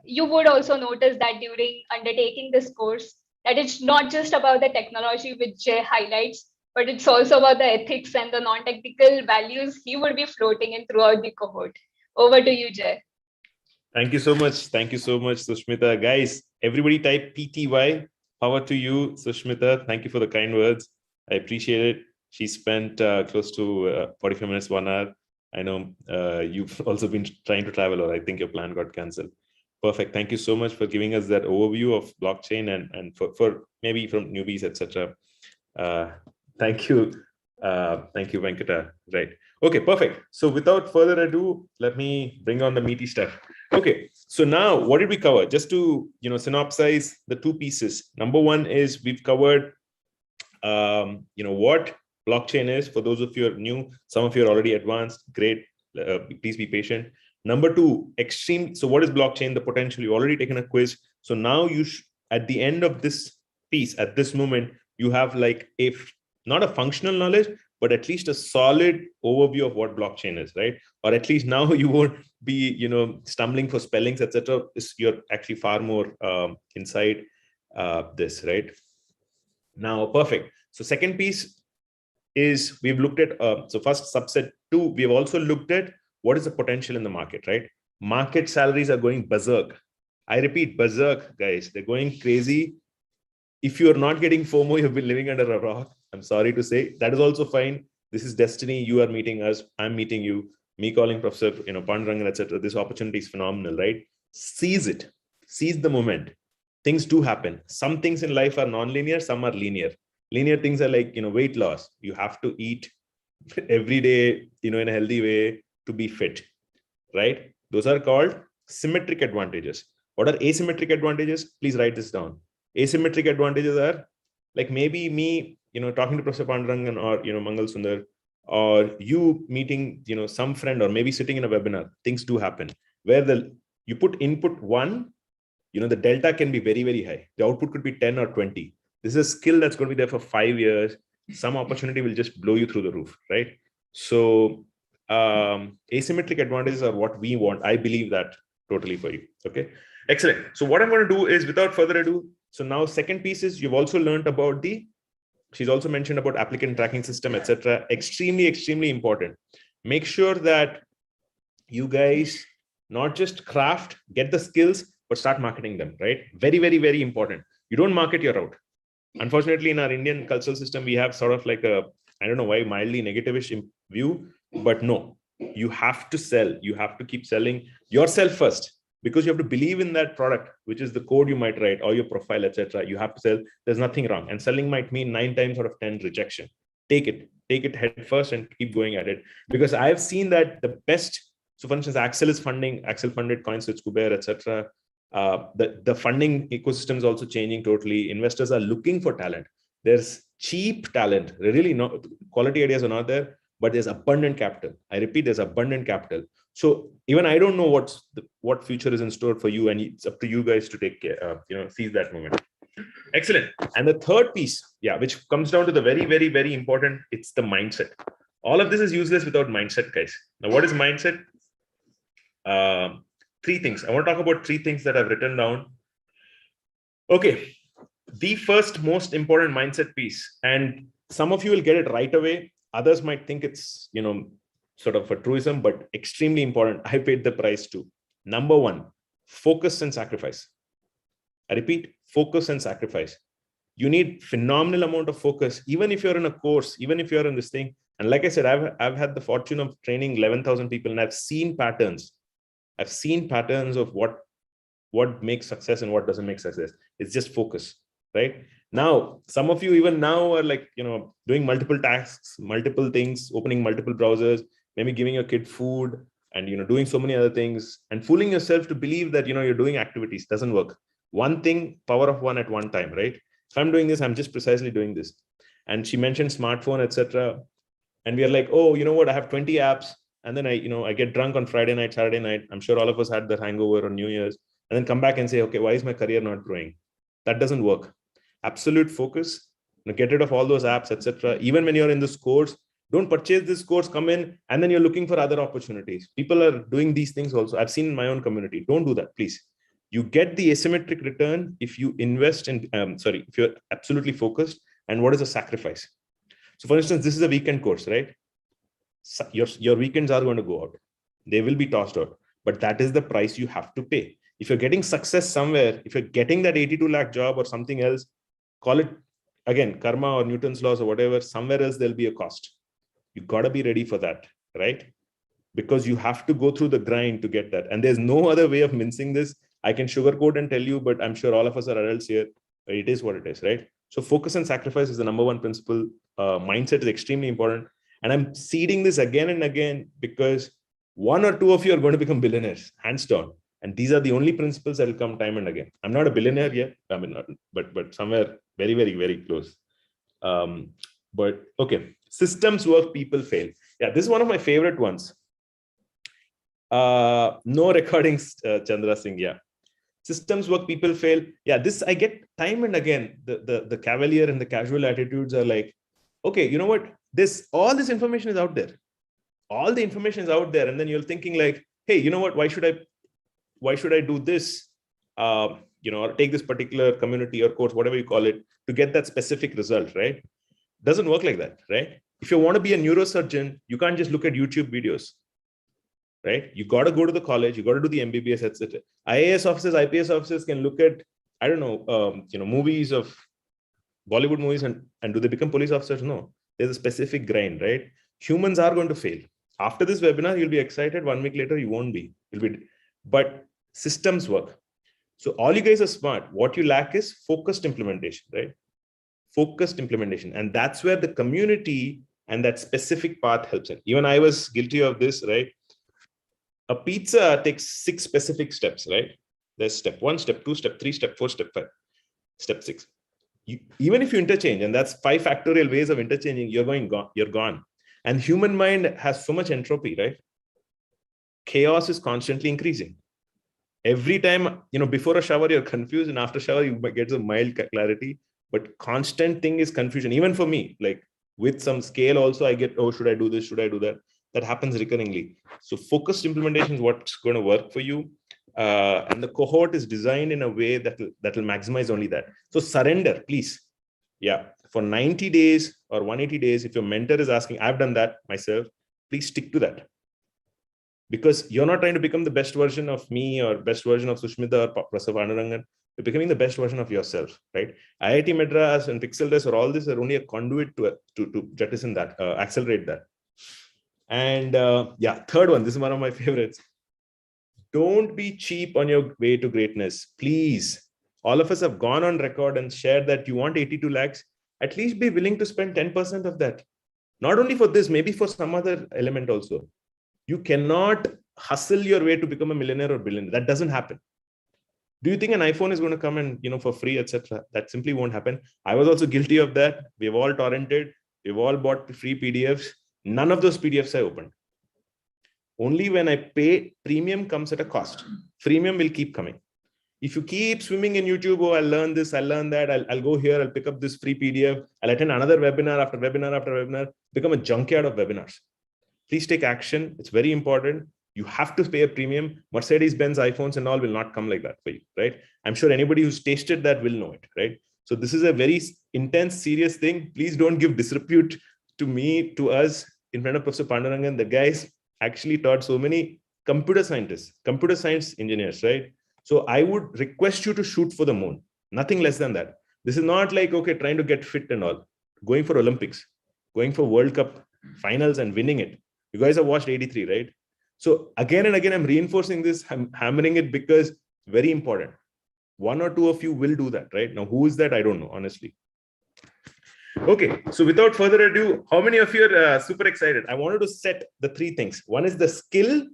you would also notice that during undertaking this course, that it's not just about the technology which Jay highlights, but it's also about the ethics and the non-technical values he would be floating in throughout the cohort. Over to you, Jay. Thank you so much. Thank you so much, Sushmita. Guys, everybody type PTY. Power to you, Sushmita. Thank you for the kind words. I appreciate it. She spent close to 45 minutes, 1 hour. I know you've also been trying to travel, or I think your plan got cancelled. Perfect. Thank you so much for giving us that overview of blockchain and for maybe from newbies, etc. Thank you. Thank you, Venkata. Right. Okay, perfect. So without further ado, let me bring on the meaty stuff. Okay, so now what did we cover? Just to synopsize the two pieces. Number one is we've covered what blockchain is. For those of you who are new, some of you are already advanced. Great. Please be patient. Number two, extreme. So what is blockchain? The potential. You've already taken a quiz. So now you at the end of this piece, at this moment, you have like not a functional knowledge, but at least a solid overview of what blockchain is, right? Or at least now you won't be, stumbling for spellings, etc. You're actually far more insight. this, right? Now, perfect. So second piece is we've looked at, so first subset 2, we've also looked at what is the potential in the market, right? Market salaries are going berserk. I repeat, berserk, guys. They're going crazy. If you're not getting FOMO, you've been living under a rock. I'm sorry to say. That is also fine. This is destiny. You are meeting us. I'm meeting you. Me calling Professor, Pandurangan, etc. This opportunity is phenomenal, right? Seize it. Seize the moment. Things do happen. Some things in life are non-linear. Some are linear. Linear things are like, weight loss. You have to eat every day, in a healthy way to be fit, right? Those are called symmetric advantages. What are asymmetric advantages? Please write this down. Asymmetric advantages are like maybe me, talking to Professor Pandurangan or, Mangal Sundar, or you meeting, some friend, or maybe sitting in a webinar. Things do happen where you put input 1, the delta can be very, very high. The output could be 10 or 20. This is a skill that's going to be there for 5 years. Some opportunity will just blow you through the roof, right? So asymmetric advantages are what we want. I believe that totally for you. Okay, excellent. So what I'm going to do is, without further ado, so now second piece is you've also learned about she's also mentioned about applicant tracking system, etc. Extremely, extremely important. Make sure that you guys not just get the skills, but start marketing them, right? Very, very, very important. You don't market your route. Unfortunately, in our Indian cultural system, we have sort of like I don't know why, mildly negativish view, but no, you have to sell. You have to keep selling yourself first, because you have to believe in that product, which is the code you might write or your profile, etc. You have to sell. There's nothing wrong. And selling might mean 9 times out of 10 rejection. Take it head first and keep going at it. Because I've seen that the best, so for instance, Axel funded CoinSwitch, Kuber, etc. The funding ecosystem is also changing totally. Investors are looking for talent. There's cheap talent. Really, no quality ideas are not there, but there's abundant capital. I repeat, there's abundant capital. So even I don't know what future is in store for you, and it's up to you guys to take care, seize that moment. Excellent. And the third piece, which comes down to the very, very, very important, it's the mindset. All of this is useless without mindset, guys. Now, what is mindset? 3 things. I want to talk about 3 things that I've written down. Okay. The first most important mindset piece, and some of you will get it right away. Others might think it's, sort of a truism, but extremely important. I paid the price too. Number 1, focus and sacrifice. I repeat, focus and sacrifice. You need phenomenal amount of focus, even if you're in a course, even if you're in this thing. And like I said, I've had the fortune of training 11,000 people, and I've seen patterns. I've seen patterns of what makes success and what doesn't make success. It's just focus, right? Now, some of you even now are like, doing multiple tasks, multiple things, opening multiple browsers, maybe giving your kid food and, doing so many other things and fooling yourself to believe that, you're doing activities. Doesn't work. One thing, power of one at one time, right? If I'm doing this, I'm just precisely doing this. And she mentioned smartphone, etc. And we are like, oh, you know what? I have 20 apps. And then I get drunk on Friday night, Saturday night. I'm sure all of us had the hangover on New Year's, and then come back and say, okay, why is my career not growing? That doesn't work. Absolute focus. Get rid of all those apps, etc. Even when you're in this course, don't purchase this course, come in, and then you're looking for other opportunities. People are doing these things also. I've seen in my own community. Don't do that, please. You get the asymmetric return if you invest in, if you're absolutely focused. And what is a sacrifice? So for instance, this is a weekend course, right? Your weekends are going to go out. They will be tossed out. But that is the price you have to pay. If you're getting success somewhere, if you're getting that 82 lakh job or something else, call it, again, karma or Newton's laws or whatever, somewhere else there'll be a cost. You got to be ready for that, right? Because you have to go through the grind to get that. And there's no other way of mincing this. I can sugarcoat and tell you, but I'm sure all of us are adults here. It is what it is, right? So focus and sacrifice is the number 1 principle. Mindset is extremely important. And I'm seeding this again and again because 1 or 2 of you are going to become billionaires, hands down. And these are the only principles that will come time and again. I'm not a billionaire yet, but somewhere very, very, very close. But okay, systems work, people fail. Yeah, this is one of my favorite ones. No recordings, Chandra Singh. Yeah, systems work, people fail. Yeah, this I get time and again. The cavalier and the casual attitudes are like, okay, you know what? All this information is out there. All the information is out there, and then you're thinking like, hey, you know what? Why should I do this? or take this particular community or course, whatever you call it, to get that specific result, right? Doesn't work like that, right? If you want to be a neurosurgeon, you can't just look at YouTube videos, right? You got to go to the college, you got to do the MBBS, etc. IAS officers, IPS officers can look at, I don't know, movies of Bollywood movies and do they become police officers? No, there's a specific grind, right? Humans are going to fail. After this webinar, you'll be excited. 1 week later, you won't be. But systems work. So all you guys are smart. What you lack is focused implementation, right? Focused implementation. And that's where the community and that specific path helps it. Even I was guilty of this, right? A pizza takes 6 specific steps, right? There's step 1, step 2, step 3, step 4, step 5, step 6. Even if you interchange, and that's 5 factorial ways of interchanging, you're gone. And human mind has so much entropy, right? Chaos is constantly increasing. Every time, before a shower, you're confused, and after shower, you get some mild clarity. But constant thing is confusion. Even for me, like with some scale also, I get, oh, should I do this? Should I do that? That happens recurringly. So focused implementation is what's going to work for you. And the cohort is designed in a way that will maximize only that. So surrender, please. Yeah, for 90 days or 180 days, if your mentor is asking, I've done that myself, please stick to that. Because you're not trying to become the best version of me or best version of Sushmita or Professor Pandurangan. You're becoming the best version of yourself, right? IIT-Madras and Pixeltests or all this are only a conduit to jettison that, accelerate that. And yeah, third one, this is one of my favorites. Don't be cheap on your way to greatness, please. All of us have gone on record and shared that you want 82 lakhs, at least be willing to spend 10% of that. Not only for this, maybe for some other element also. You cannot hustle your way to become a millionaire or billionaire. That doesn't happen. Do you think an iPhone is going to come and, for free, etc.? That simply won't happen. I was also guilty of that. We've all torrented. We've all bought free PDFs. None of those PDFs I opened. Only when I pay, premium comes at a cost. Freemium will keep coming. If you keep swimming in YouTube, oh, I'll learn this, I'll learn that, I'll go here, I'll pick up this free PDF, I'll attend another webinar after webinar after webinar, become a junkyard of webinars. Please take action. It's very important. You have to pay a premium. Mercedes-Benz iPhones and all will not come like that for you, right? I'm sure anybody who's tasted that will know it, right? So this is a very intense, serious thing. Please don't give disrepute to me, to us, in front of Professor Pandurangan. The guys actually taught so many computer scientists, computer science engineers, right? So I would request you to shoot for the moon. Nothing less than that. This is not like, okay, trying to get fit and all. Going for Olympics, going for World Cup finals and winning it. You guys have watched 83, right? So again and again, I'm reinforcing this, I'm hammering it because very important. 1 or 2 of you will do that, right? Now, who is that? I don't know, honestly. Okay, so without further ado, how many of you are super excited? I wanted to set the 3 things. One is the skill.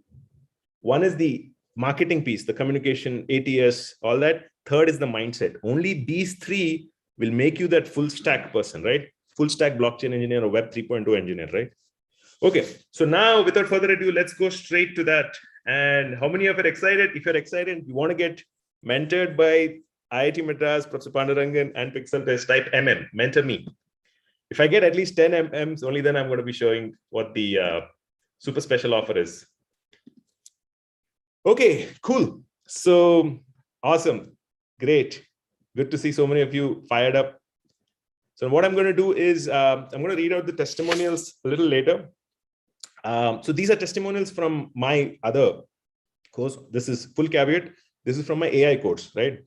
One is the marketing piece, the communication, ATS, all that. Third is the mindset. Only these 3 will make you that full stack person, right? Full stack blockchain engineer or Web 3.0 engineer, right? Okay, so now without further ado, let's go straight to that. And how many of you are excited? If you're excited, you want to get mentored by IIT-Madras, Professor Pandurangan, and Pixeltests, type MM, mentor me. If I get at least 10 MMs, only then I'm going to be showing what the super special offer is. Okay, cool. So awesome. Great. Good to see so many of you fired up. So what I'm going to do is I'm going to read out the testimonials a little later. So these are testimonials from my other course. This is full caveat. This is from my AI course, right?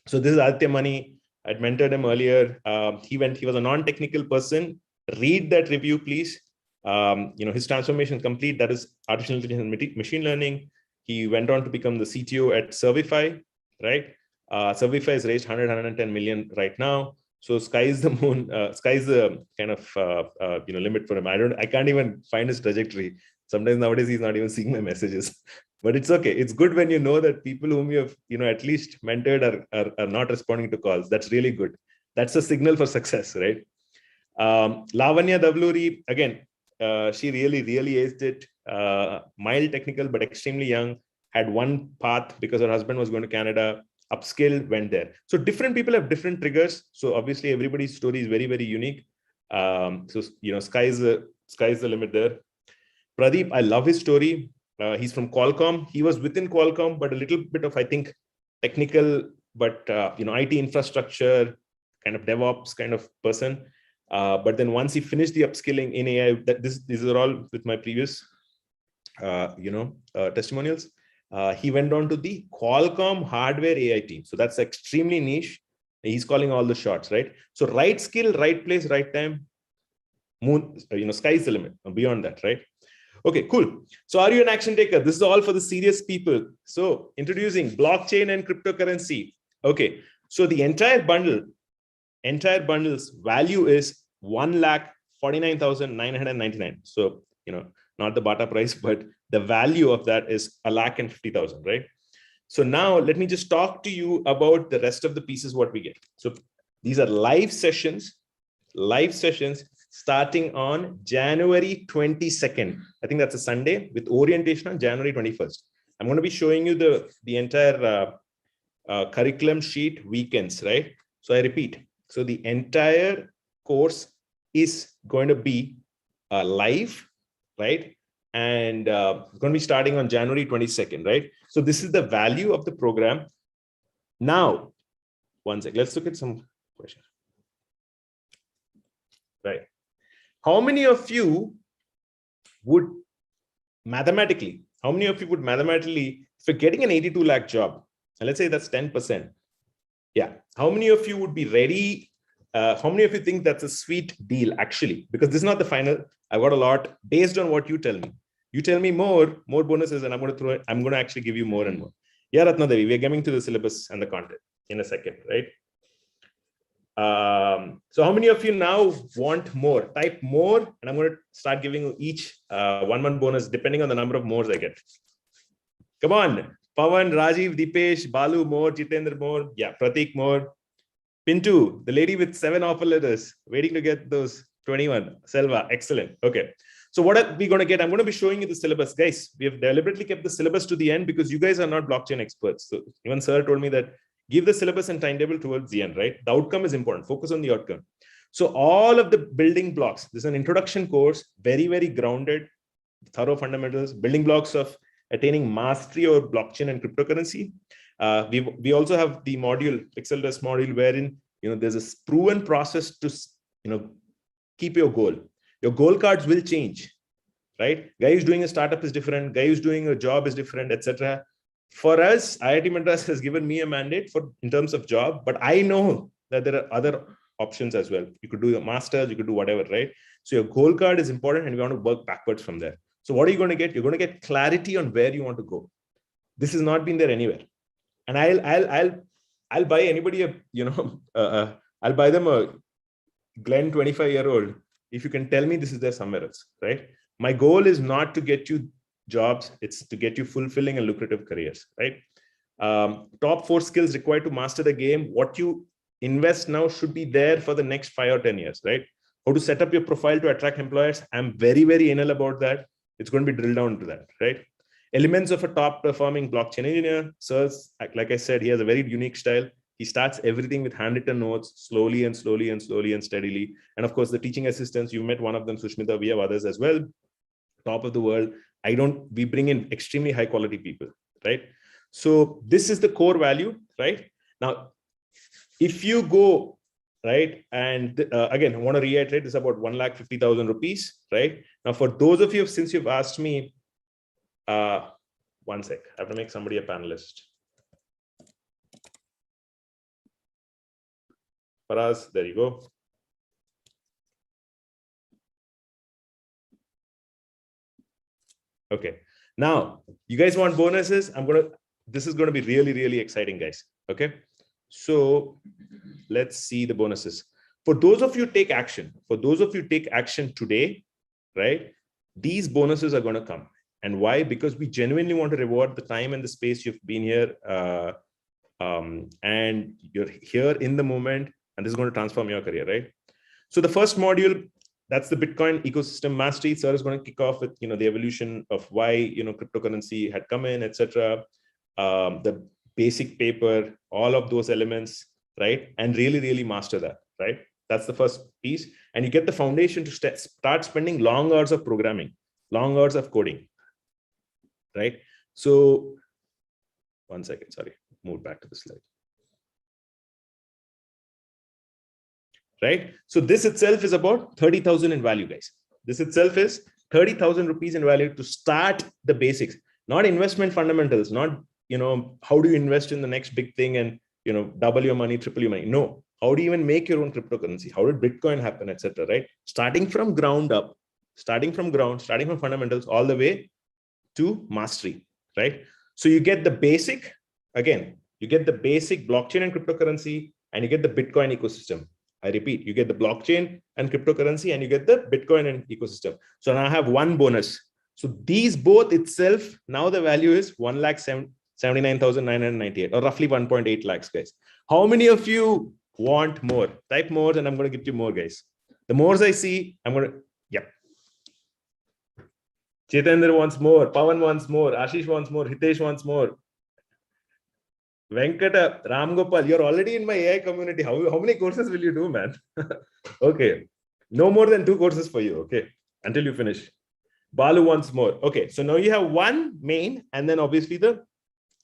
So this is Aditya Mani. I'd mentored him earlier. He was a non-technical person. Read that review, please. His transformation complete. That is artificial intelligence and machine learning. He went on to become the CTO at Servify, right? Servify has raised 110 million right now. So sky is the moon. Sky is the kind of limit for him. I can't even find his trajectory. Sometimes nowadays he's not even seeing my messages. But it's okay. It's good when you know that people whom you have at least mentored are not responding to calls. That's really good. That's a signal for success, right? Lavanya Davluri, again, she really aced it. Mild technical, but extremely young. Had one path because her husband was going to Canada. Upskill, went there. So different people have different triggers. So obviously everybody's story is very, very unique. So sky's the limit there. Pradeep, I love his story. He's from Qualcomm. He was within Qualcomm, but a little bit of, I think, technical but IT infrastructure, kind of DevOps kind of person. But then once he finished the upskilling in AI, these are all with my previous, testimonials. He went on to the Qualcomm hardware AI team. So that's extremely niche. He's calling all the shots, right? So right skill, right place, right time, sky's the limit. Beyond that, right? Okay, cool. So are you an action taker? This is all for the serious people. So introducing blockchain and cryptocurrency. Okay, so the entire bundle's value is 1,49,999. So, not the Bata price, but the value of that is 1,50,000, right? So now let me just talk to you about the rest of the pieces, what we get. So these are live sessions starting on January 22nd. I think that's a Sunday, with orientation on January 21st. I'm going to be showing you the entire curriculum sheet weekends, right? So I repeat, so the entire course is going to be live, right? And it's going to be starting on January 22nd, right? So this is the value of the program. Now, one sec, let's look at some questions. Right. How many of you would mathematically, if you're getting an 82 lakh job, and let's say that's 10%. Yeah. How many of you would be ready? How many of you think that's a sweet deal, actually? Because this is not the final. I've got a lot based on what you tell me. You tell me more bonuses, and I'm going to actually give you more and more. Yeah, Ratna Devi, we're coming to the syllabus and the content in a second, right? So how many of you now want more? Type more, and I'm going to start giving you each one bonus depending on the number of mores I get. Come on. Pawan, Rajiv, Dipesh, Balu, more. Jitendra, more. Yeah, Pratik, more. Pintu, the lady with 7 offer letters, waiting to get those 21. Selva, excellent. Okay. So what are we going to get? I'm going to be showing you the syllabus. Guys, we have deliberately kept the syllabus to the end because you guys are not blockchain experts. So even sir told me that give the syllabus and timetable towards the end, right? The outcome is important. Focus on the outcome. So all of the building blocks, this is an introduction course, very, very grounded, thorough fundamentals, building blocks of attaining mastery over blockchain and cryptocurrency. We also have the module, Pixeltests module, wherein there's a proven process to keep your goal. Your goal cards will change, right? Guy who's doing a startup is different. Guy who's doing a job is different, etc. For us, IIT-Madras has given me a mandate in terms of job, but I know that there are other options as well. You could do your master's, you could do whatever, right? So your goal card is important, and we want to work backwards from there. So what are you going to get? You're going to get clarity on where you want to go. This has not been there anywhere. And I'll buy anybody I'll buy them a Glenn 25-year-old if you can tell me this is there somewhere else, right? My goal is not to get you jobs, it's to get you fulfilling and lucrative careers, right? Top 4 skills required to master the game. What you invest now should be there for the next 5 or 10 years, right? How to set up your profile to attract employers. I'm very, very anal about that. It's going to be drilled down to that, right? Elements of a top performing blockchain engineer. So like I said, he has a very unique style. He starts everything with handwritten notes, slowly and steadily. And of course, the teaching assistants, you met one of them, Sushmita, we have others as well. Top of the world. We bring in extremely high quality people, right? So this is the core value, right? Now, if you go, right, and again, I want to reiterate, this is about 1,50,000 rupees, right? Now, for those of you, since you've asked me, one sec, I have to make somebody a panelist. Faraz, there you go. Okay. Now, you guys want bonuses? This is going to be really, really exciting, guys. Okay. So let's see the bonuses. For those of you take action, today, right? These bonuses are going to come. And why? Because we genuinely want to reward the time and the space you've been here. And you're here in the moment, and this is going to transform your career, right? So the first module, that's the Bitcoin ecosystem mastery. Sir is going to kick off with the evolution of why cryptocurrency had come in, etc. The basic paper, all of those elements, right? And really, really master that, right? That's the first piece. And you get the foundation to start spending long hours of programming, long hours of coding, right? So one second, sorry, move back to the slide. right? So this itself is about 30,000 in value, guys. This itself is 30,000 rupees in value to start the basics, not investment fundamentals, not, how do you invest in the next big thing and, double your money, triple your money. No, how do you even make your own cryptocurrency? How did Bitcoin happen, etc., right? Starting from ground up, starting from fundamentals all the way to mastery, right? So you get the basic, again, you get the basic blockchain and cryptocurrency, and you get the Bitcoin ecosystem. I repeat, you get the blockchain and cryptocurrency, and you get the Bitcoin and ecosystem. So now I have one bonus. So these both itself, now the value is 1,79,998, or roughly 1.8 lakhs, guys. How many of you want more? Type more, and I'm going to get you more, guys. The more I see, I'm going to, yep. Chaitendra wants more, Pawan wants more, Ashish wants more, Hitesh wants more. Venkata, Ram Gopal, you're already in my AI community. How many courses will you do, man? Okay. No more than 2 courses for you, okay? Until you finish. Balu wants more. Okay, so now you have one main, and then obviously the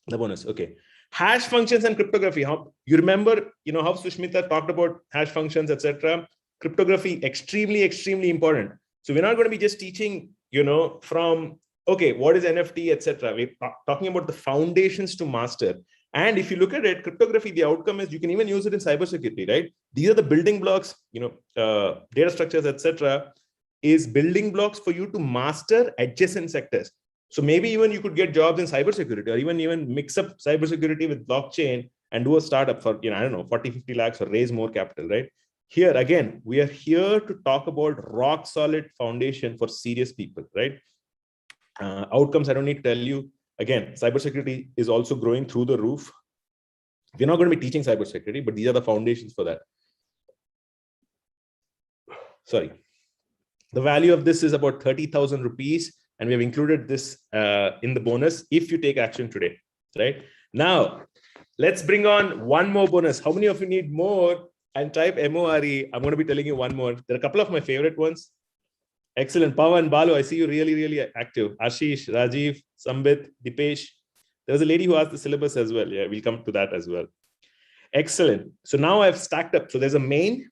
bonus. Okay. Hash functions and cryptography. You remember, how Sushmita talked about hash functions, etc. Cryptography, extremely, extremely important. So we're not going to be just teaching, from, okay, what is NFT, etc. We're talking about the foundations to master. And if you look at it, cryptography, the outcome is you can even use it in cybersecurity, right? These are the building blocks, data structures, etc., is building blocks for you to master adjacent sectors. So maybe even you could get jobs in cybersecurity, or even mix up cybersecurity with blockchain and do a startup for, 40, 50 lakhs, or raise more capital, right? Here, again, we are here to talk about rock solid foundation for serious people, right? Outcomes, I don't need to tell you. Again, cybersecurity is also growing through the roof. We're not going to be teaching cybersecurity, but these are the foundations for that. Sorry. The value of this is about 30,000 rupees. And we have included this in the bonus if you take action today, right? Now, let's bring on one more bonus. How many of you need more? And type MORE. I'm going to be telling you one more. There are a couple of my favorite ones. Excellent. Pawan, Balu, I see you really, really active. Ashish, Rajiv, Sambit, Dipesh. There was a lady who asked the syllabus as well. Yeah, we'll come to that as well. Excellent. So now I've stacked up. So there's a main,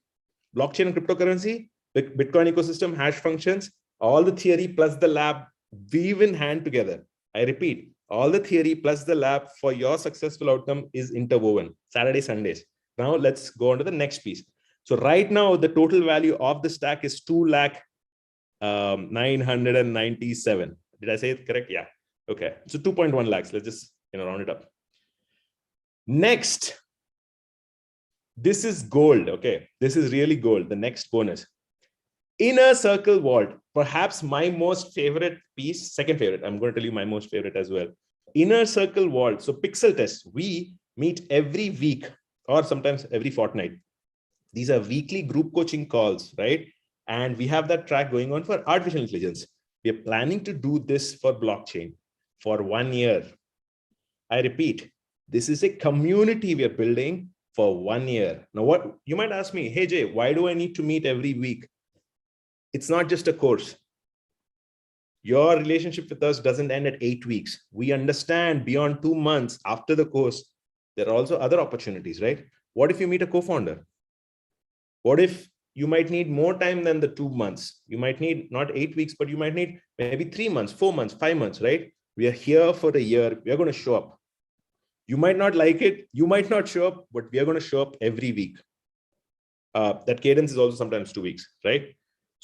blockchain and cryptocurrency, Bitcoin ecosystem, hash functions, all the theory plus the lab, weave in hand together. I repeat, all the theory plus the lab for your successful outcome is interwoven. Saturday, Sundays. Now let's go on to the next piece. So right now, the total value of the stack is 2,997,000. Did I say it correct? Yeah. Okay. So 2.1 lakhs. Let's just round it up. Next, this is gold. Okay. This is really gold. The next bonus. Inner circle vault, perhaps my most favorite piece, second favorite. I'm going to tell you my most favorite as well. Inner circle vault. So Pixeltests, we meet every week or sometimes every fortnight. These are weekly group coaching calls, right? And we have that track going on for artificial intelligence. We are planning to do this for blockchain for 1 year. I repeat, this is a community we are building for 1 year. Now, what you might ask me, hey Jay, why do I need to meet every week? It's not just a course. Your relationship with us doesn't end at 8 weeks. We understand beyond 2 months after the course, there are also other opportunities, right? What if you meet a co-founder? What if you might need more time than the 2 months? You might need not 8 weeks, but you might need maybe 3 months, 4 months, 5 months, right? We are here for a year. We are going to show up. You might not like it. You might not show up, but we are going to show up every week. That cadence is also sometimes 2 weeks, right?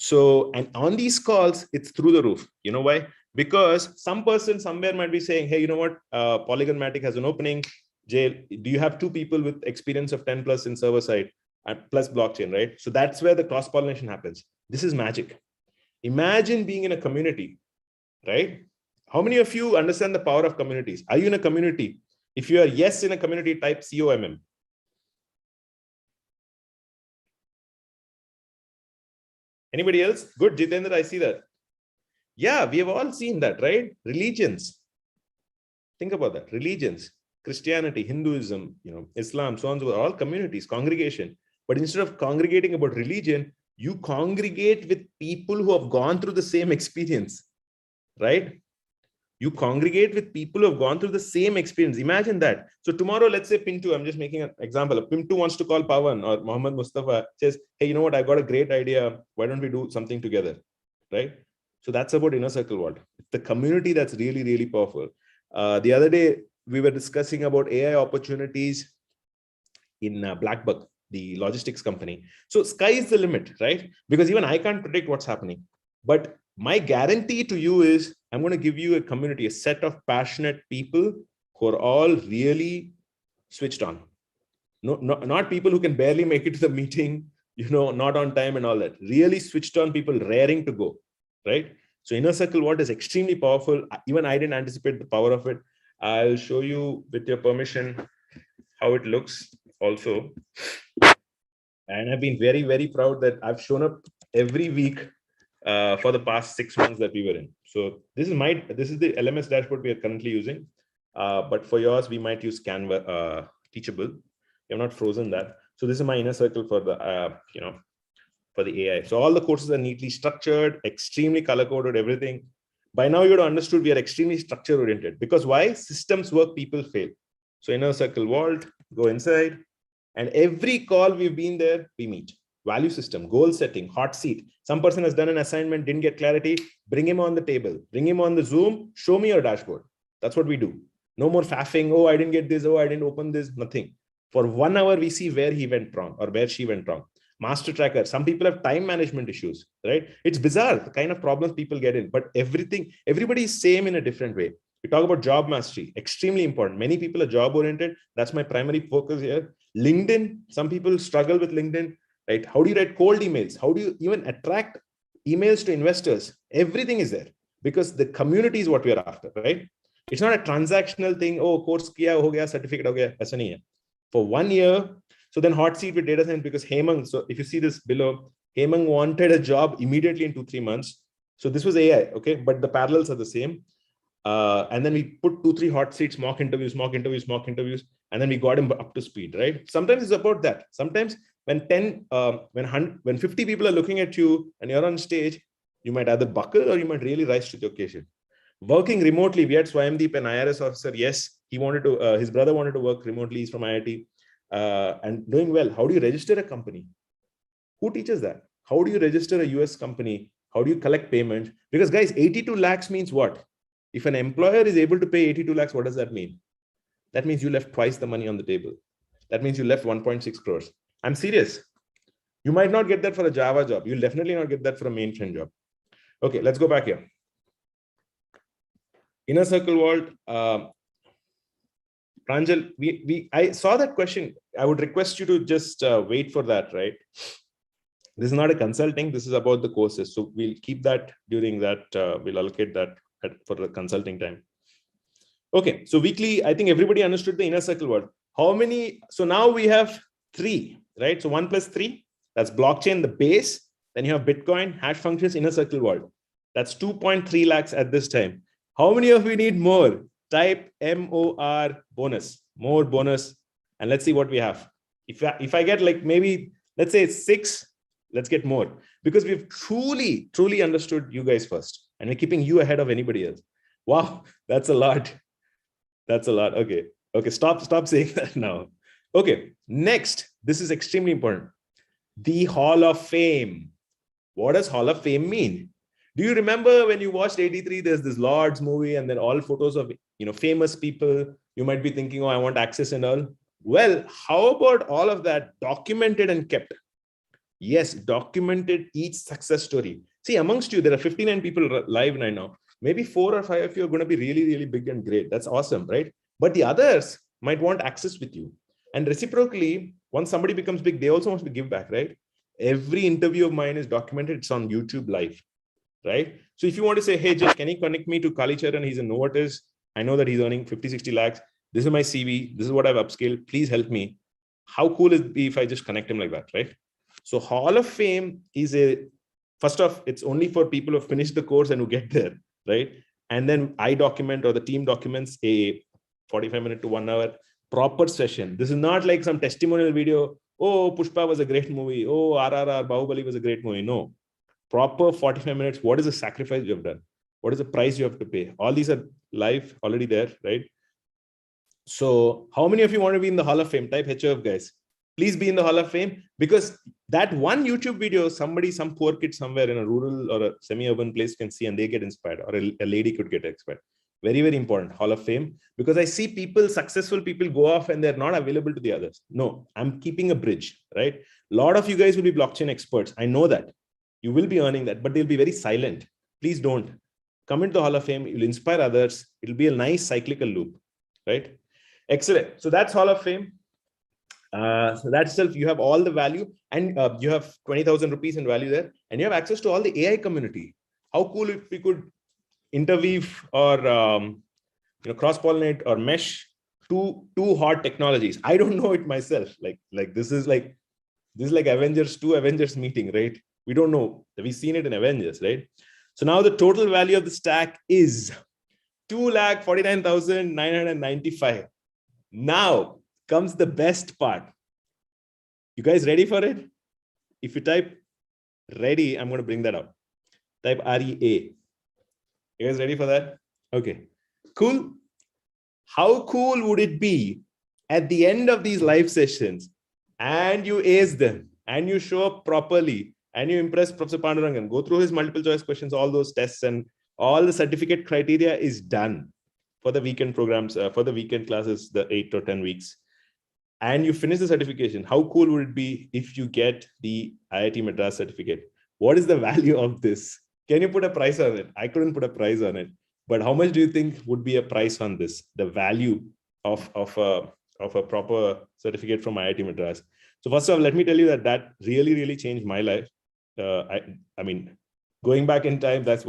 So, and on these calls, it's through the roof. You know why? Because some person somewhere might be saying, hey, you know what? Polygon Matic has an opening. Jay, do you have 2 people with experience of 10 plus in server side and plus blockchain, right? So that's where the cross-pollination happens. This is magic. Imagine being in a community, right? How many of you understand the power of communities? Are you in a community? If you are yes in a community, type COMM. Anybody else? Good, Jitendra, I see that. Yeah, we have all seen that, right? Religions. Think about that. Religions, Christianity, Hinduism, Islam, so on and so forth, all communities, congregation. But instead of congregating about religion, you congregate with people who have gone through the same experience, right? You congregate with people who have gone through the same experience. Imagine that. So tomorrow, let's say Pintu, I'm just making an example. Pintu wants to call Pawan, or Mohammed Mustafa says, hey, you know what? I've got a great idea. Why don't we do something together? Right? So that's about inner circle world. It's the community that's really, really powerful. The other day, we were discussing about AI opportunities in Blackbuck, the logistics company. So sky is the limit, right? Because even I can't predict what's happening. But my guarantee to you is I'm going to give you a community, a set of passionate people who are all really switched on. Not people who can barely make it to the meeting, not on time and all that. Really switched on people raring to go, right? So inner circle what is extremely powerful. Even I didn't anticipate the power of it. I'll show you, with your permission, how it looks also. And I've been very, very proud that I've shown up every week for the past 6 months that we were in. So this is the LMS dashboard we are currently using. But for yours, we might use Canva Teachable. We have not frozen that. So this is my inner circle for the for the AI. So all the courses are neatly structured, extremely color coded, everything. By now you would have understood we are extremely structure oriented. Because why? Systems work, people fail. So inner circle vault, go inside, and every call we've been there, we meet. Value system, goal setting, hot seat. Some person has done an assignment, didn't get clarity, bring him on the table, bring him on the Zoom, show me your dashboard. That's what we do. No more faffing. Oh, I didn't get this. Oh, I didn't open this. Nothing. For 1 hour, we see where he went wrong or where she went wrong. Master tracker. Some people have time management issues, right? It's bizarre the kind of problems people get in, but everybody is same in a different way. We talk about job mastery, extremely important. Many people are job oriented. That's my primary focus here. LinkedIn. Some people struggle with LinkedIn, right? How do you write cold emails? How do you even attract emails to investors? Everything is there because the community is what we are after, right? It's not a transactional thing. Oh, course kiya ho gaya, certificate ho gaya. Aisa nahi hai. For 1 year. So then hot seat with data science, because Hemang, so if you see this below, Hemang wanted a job immediately in 2-3 months. So this was AI, okay? But the parallels are the same. And then we put 2-3 hot seats, mock interviews, and then we got him up to speed, right? Sometimes it's about that. Sometimes when 50 people are looking at you and you're on stage, you might either buckle or you might really rise to the occasion. Working remotely, we had Swayamdeep, an IRS officer. Yes, he wanted to, his brother wanted to work remotely. He's from IIT and doing well. How do you register a company? Who teaches that? How do you register a US company? How do you collect payments? Because guys, 82 lakhs means what? If an employer is able to pay 82 lakhs, what does that mean? That means you left twice the money on the table. That means you left 1.6 crores. I'm serious. You might not get that for a Java job. You'll definitely not get that for a mainframe job. Okay, let's go back here. Inner circle vault. Pranjal, I saw that question. I would request you to just wait for that, right? This is not a consulting. This is about the courses. So we'll keep that during that. We'll allocate that for the consulting time. Okay, so weekly, I think everybody understood the inner circle word. How many? So now we have 3, right? So 1 plus 3, that's blockchain, the base. Then you have Bitcoin, hash functions, inner circle world. That's 2.3 lakhs at this time. How many of you need more? Type MOR bonus, more bonus. And let's see what we have. If I get like maybe, let's say it's 6, let's get more. Because we've truly, truly understood you guys first. And we're keeping you ahead of anybody else. Wow, that's a lot. That's a lot. Okay. Okay. Stop saying that now. Okay. Next, this is extremely important. The Hall of Fame. What does Hall of Fame mean? Do you remember when you watched 83, there's this Lords movie and then all photos of, famous people. You might be thinking, oh, I want access and all. Well, how about all of that documented and kept? Yes, documented each success story. See, amongst you, there are 59 people live right now. Maybe 4 or 5 of you are going to be really, really big and great. That's awesome, right? But the others might want access with you. And reciprocally, once somebody becomes big, they also want to give back, right? Every interview of mine is documented. It's on YouTube live, right? So if you want to say, hey, Jay, can you connect me to Kalicharan? He's a Novartis. I know that he's earning 50, 60 lakhs. This is my CV. This is what I've upskilled. Please help me. How cool is it be if I just connect him like that, right? So Hall of Fame is first off, it's only for people who finish the course and who get there, right? And then I document, or the team documents, a 45-minute to 1 hour proper session. This is not like some testimonial video. Oh, Pushpa was a great movie. Oh, RRR, Bahubali was a great movie. No, proper 45 minutes. What is the sacrifice you have done? What is the price you have to pay? All these are live already there, right? So how many of you want to be in the Hall of Fame? Type HOF, guys. Please be in the Hall of Fame, because that one YouTube video, somebody, some poor kid somewhere in a rural or a semi-urban place can see and they get inspired, or a lady could get inspired. Very, very important, Hall of Fame, because I see people, successful people go off and they're not available to the others. No, I'm keeping a bridge, right? A lot of you guys will be blockchain experts. I know that. You will be earning that, but they'll be very silent. Please don't. Come into the Hall of Fame. You'll inspire others. It'll be a nice cyclical loop, right? Excellent. So that's Hall of Fame. So that itself, you have all the value, and you have 20,000 rupees in value there, and you have access to all the AI community. How cool if we could interweave or cross-pollinate or mesh two hot technologies. I don't know it myself. Like this is like Avengers 2 Avengers meeting, right? We don't know. We've seen it in Avengers, right? So now the total value of the stack is 2,49,995. Now comes the best part. You guys ready for it? If you type ready, I'm going to bring that up. Type REA. You guys ready for that? Okay, cool. How cool would it be at the end of these live sessions and you ace them and you show up properly and you impress Professor Pandurangan, go through his multiple choice questions, all those tests, and all the certificate criteria is done for the weekend programs, for the weekend classes, the 8 or 10 weeks. And you finish the certification. How cool would it be if you get the IIT-Madras certificate? What is the value of this? Can you put a price on it? I couldn't put a price on it, but how much do you think would be a price on this? The value of a proper certificate from IIT-Madras. So first of all, let me tell you that really, really changed my life. I mean, going back in time, that's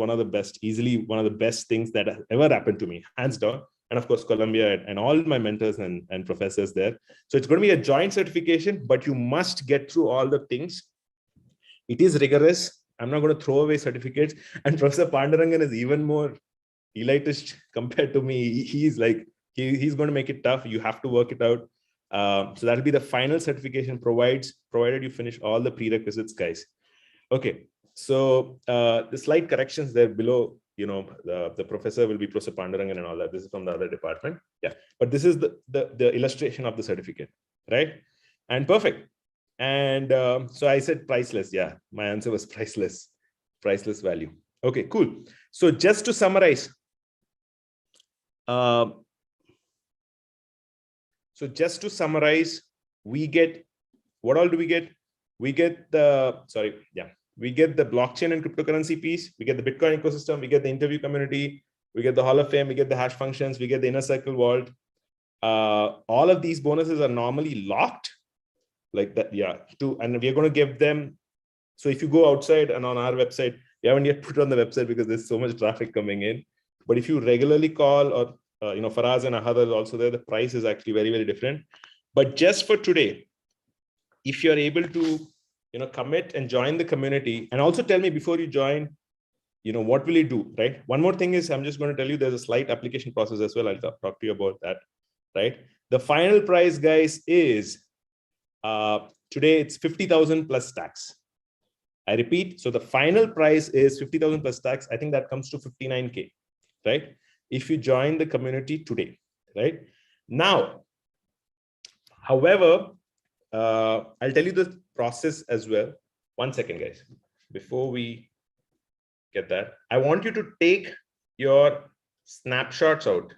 easily one of the best things that ever happened to me, hands down. And of course, Columbia and all my mentors and professors there. So it's going to be a joint certification, but you must get through all the things. It is rigorous. I'm not going to throw away certificates. And Professor Pandurangan is even more elitist compared to me. He's like, he's going to make it tough. You have to work it out. So that'll be the final certification provided you finish all the prerequisites, guys. Okay. So the slide corrections there below, the professor will be Professor Pandurangan and all that. This is from the other department. Yeah. But this is the illustration of the certificate, right? And perfect. And so I said priceless. Yeah, my answer was priceless value. Okay, cool. So just to summarize, we get, what all do we get? We get the blockchain and cryptocurrency piece. We get the Bitcoin ecosystem. We get the interview community. We get the Hall of Fame. We get the hash functions. We get the inner circle vault. All of these bonuses are normally locked like that. Yeah. And we're going to give them. So if you go outside and on our website, we haven't yet put it on the website because there's so much traffic coming in. But if you regularly call, or Faraz and Ahad is also there, the price is actually very, very different. But just for today, if you're able to commit and join the community, and also tell me before you join, what will you do, right? One more thing is, I'm just going to tell you there's a slight application process as well. I'll talk to you about that, right? The final price, guys, is today it's 50,000 plus tax. I repeat, so the final price is 50,000 plus tax. I think that comes to 59K, right? If you join the community today, right? Now, however, I'll tell you the process as well. 1 second, guys. Before we get that, I want you to take your snapshots out.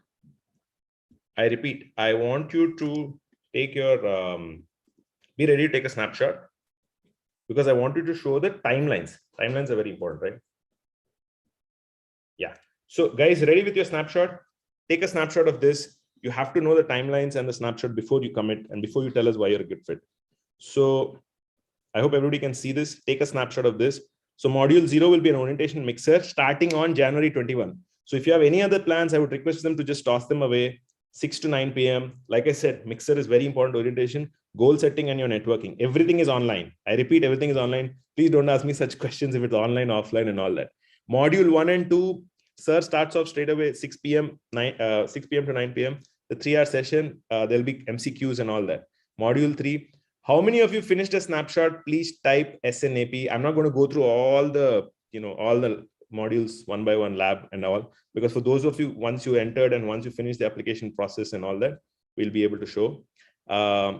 I repeat, I want you to take your, be ready to take a snapshot, because I want you to show the timelines. Timelines are very important, right? Yeah. So guys, ready with your snapshot? Take a snapshot of this. You have to know the timelines and the snapshot before you commit and before you tell us why you're a good fit. So I hope everybody can see this. Take a snapshot of this. So module 0 will be an orientation mixer starting on January 21. So if you have any other plans, I would request them to just toss them away. 6 to 9 p.m. Like I said, mixer is very important orientation, goal setting, and your networking. Everything is online. I repeat, everything is online. Please don't ask me such questions if it's online, offline, and all that. Module 1 and 2, sir starts off straight away 6 p.m. to 9 p.m. The 3-hour session, there'll be MCQs and all that. Module 3, how many of you finished a snapshot? Please type SNAP. I'm not going to go through all the, all the modules one by one, lab and all, because for those of you, once you entered and once you finish the application process and all that, we'll be able to show.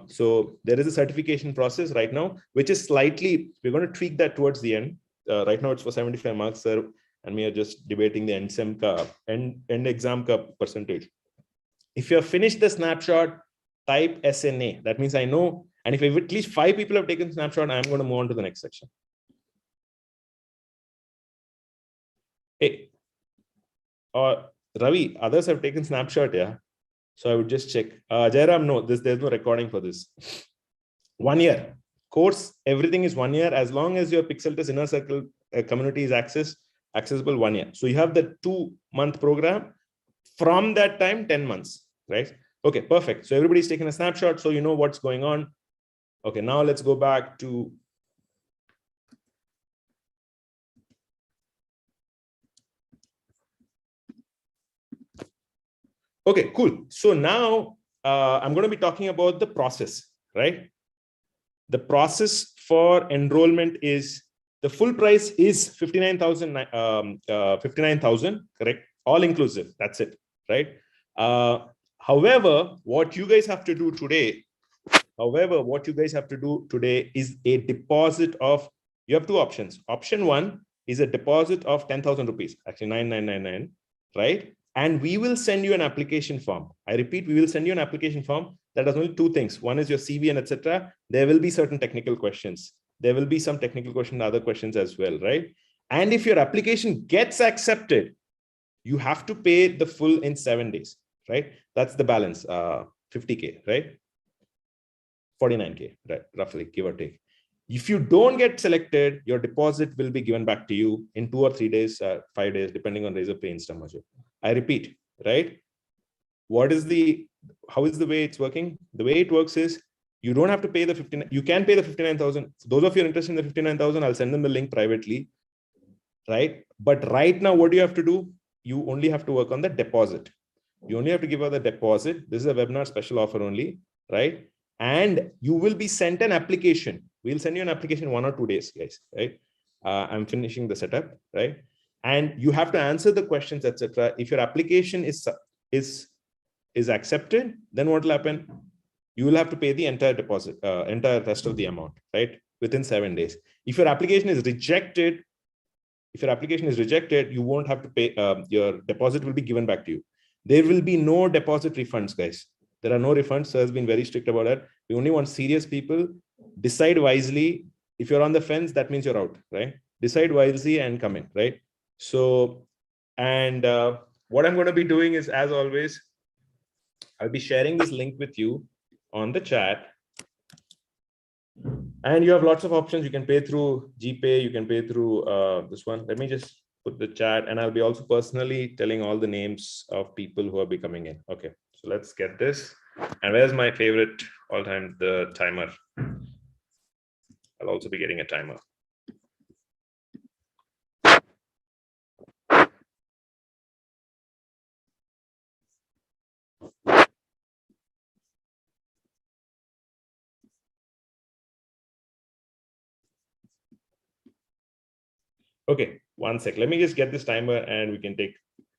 So there is a certification process right now, which is slightly, we're going to tweak that towards the end. Right now it's for 75 marks, sir, and we are just debating the end exam percentage. If you have finished the snapshot, type SNA. That means I know. And if at least 5 people have taken snapshot, I'm going to move on to the next section. Hey, or Ravi, others have taken snapshot, yeah. So I would just check. Jairam, no, there's no recording for this. 1 year course, everything is 1 year as long as your Pixeltest inner circle community is accessible 1 year. So you have the 2-month program. From that time, 10 months, right? Okay, perfect. So everybody's taking a snapshot, so you know what's going on. Okay, now let's go back to okay, cool. So now I'm going to be talking about the process, right? The process for enrollment is the full price is 59,000, 59,000, correct? All inclusive. That's it, right? However, what you guys have to do today is a deposit of, you have 2 options. Option 1 is a deposit of 10,000 rupees, actually 9,999, right? And we will send you an application form. I repeat, we will send you an application form that does only 2 things. One is your CV and etc. There will be certain technical questions. There will be some technical questions, other questions as well, right? And if your application gets accepted, you have to pay the full in 7 days, right? That's the balance, 50K, right? 49K, right? Roughly, give or take. If you don't get selected, your deposit will be given back to you in 2 or 3 days, 5 days, depending on Razor Pay Insta Mojo. I repeat, right? How is the way it's working? The way it works is you don't have to pay the 59. You can pay the 59,000. Those of you are interested in the 59,000, I'll send them the link privately, right? But right now, what do you have to do? You only have to work on the deposit. You only have to give out the deposit. This is a webinar special offer only, right? And you will be sent an application. We'll send you an application 1 or 2 days, guys, right? I'm finishing the setup, right? And you have to answer the questions, etc. If your application is accepted, then what will happen? You will have to pay the entire deposit, entire rest of the amount, right? Within 7 days. If your application is rejected, you won't have to pay. Your deposit will be given back to you. There will be no deposit refunds, guys. There are no refunds. So has been very strict about that. We only want serious people. Decide wisely. If you're on the fence, that means you're out, right? Decide wisely and come in, right? So, and what I'm going to be doing is, as always, I'll be sharing this link with you on the chat. And you have lots of options. You can pay through GPay. You can pay through this one. Let me just put the chat, and I'll be also personally telling all the names of people who will be coming in. Okay, so let's get this. And where's my favorite all time, the timer? I'll also be getting a timer. Okay, 1 sec. Let me just get this timer and we can take.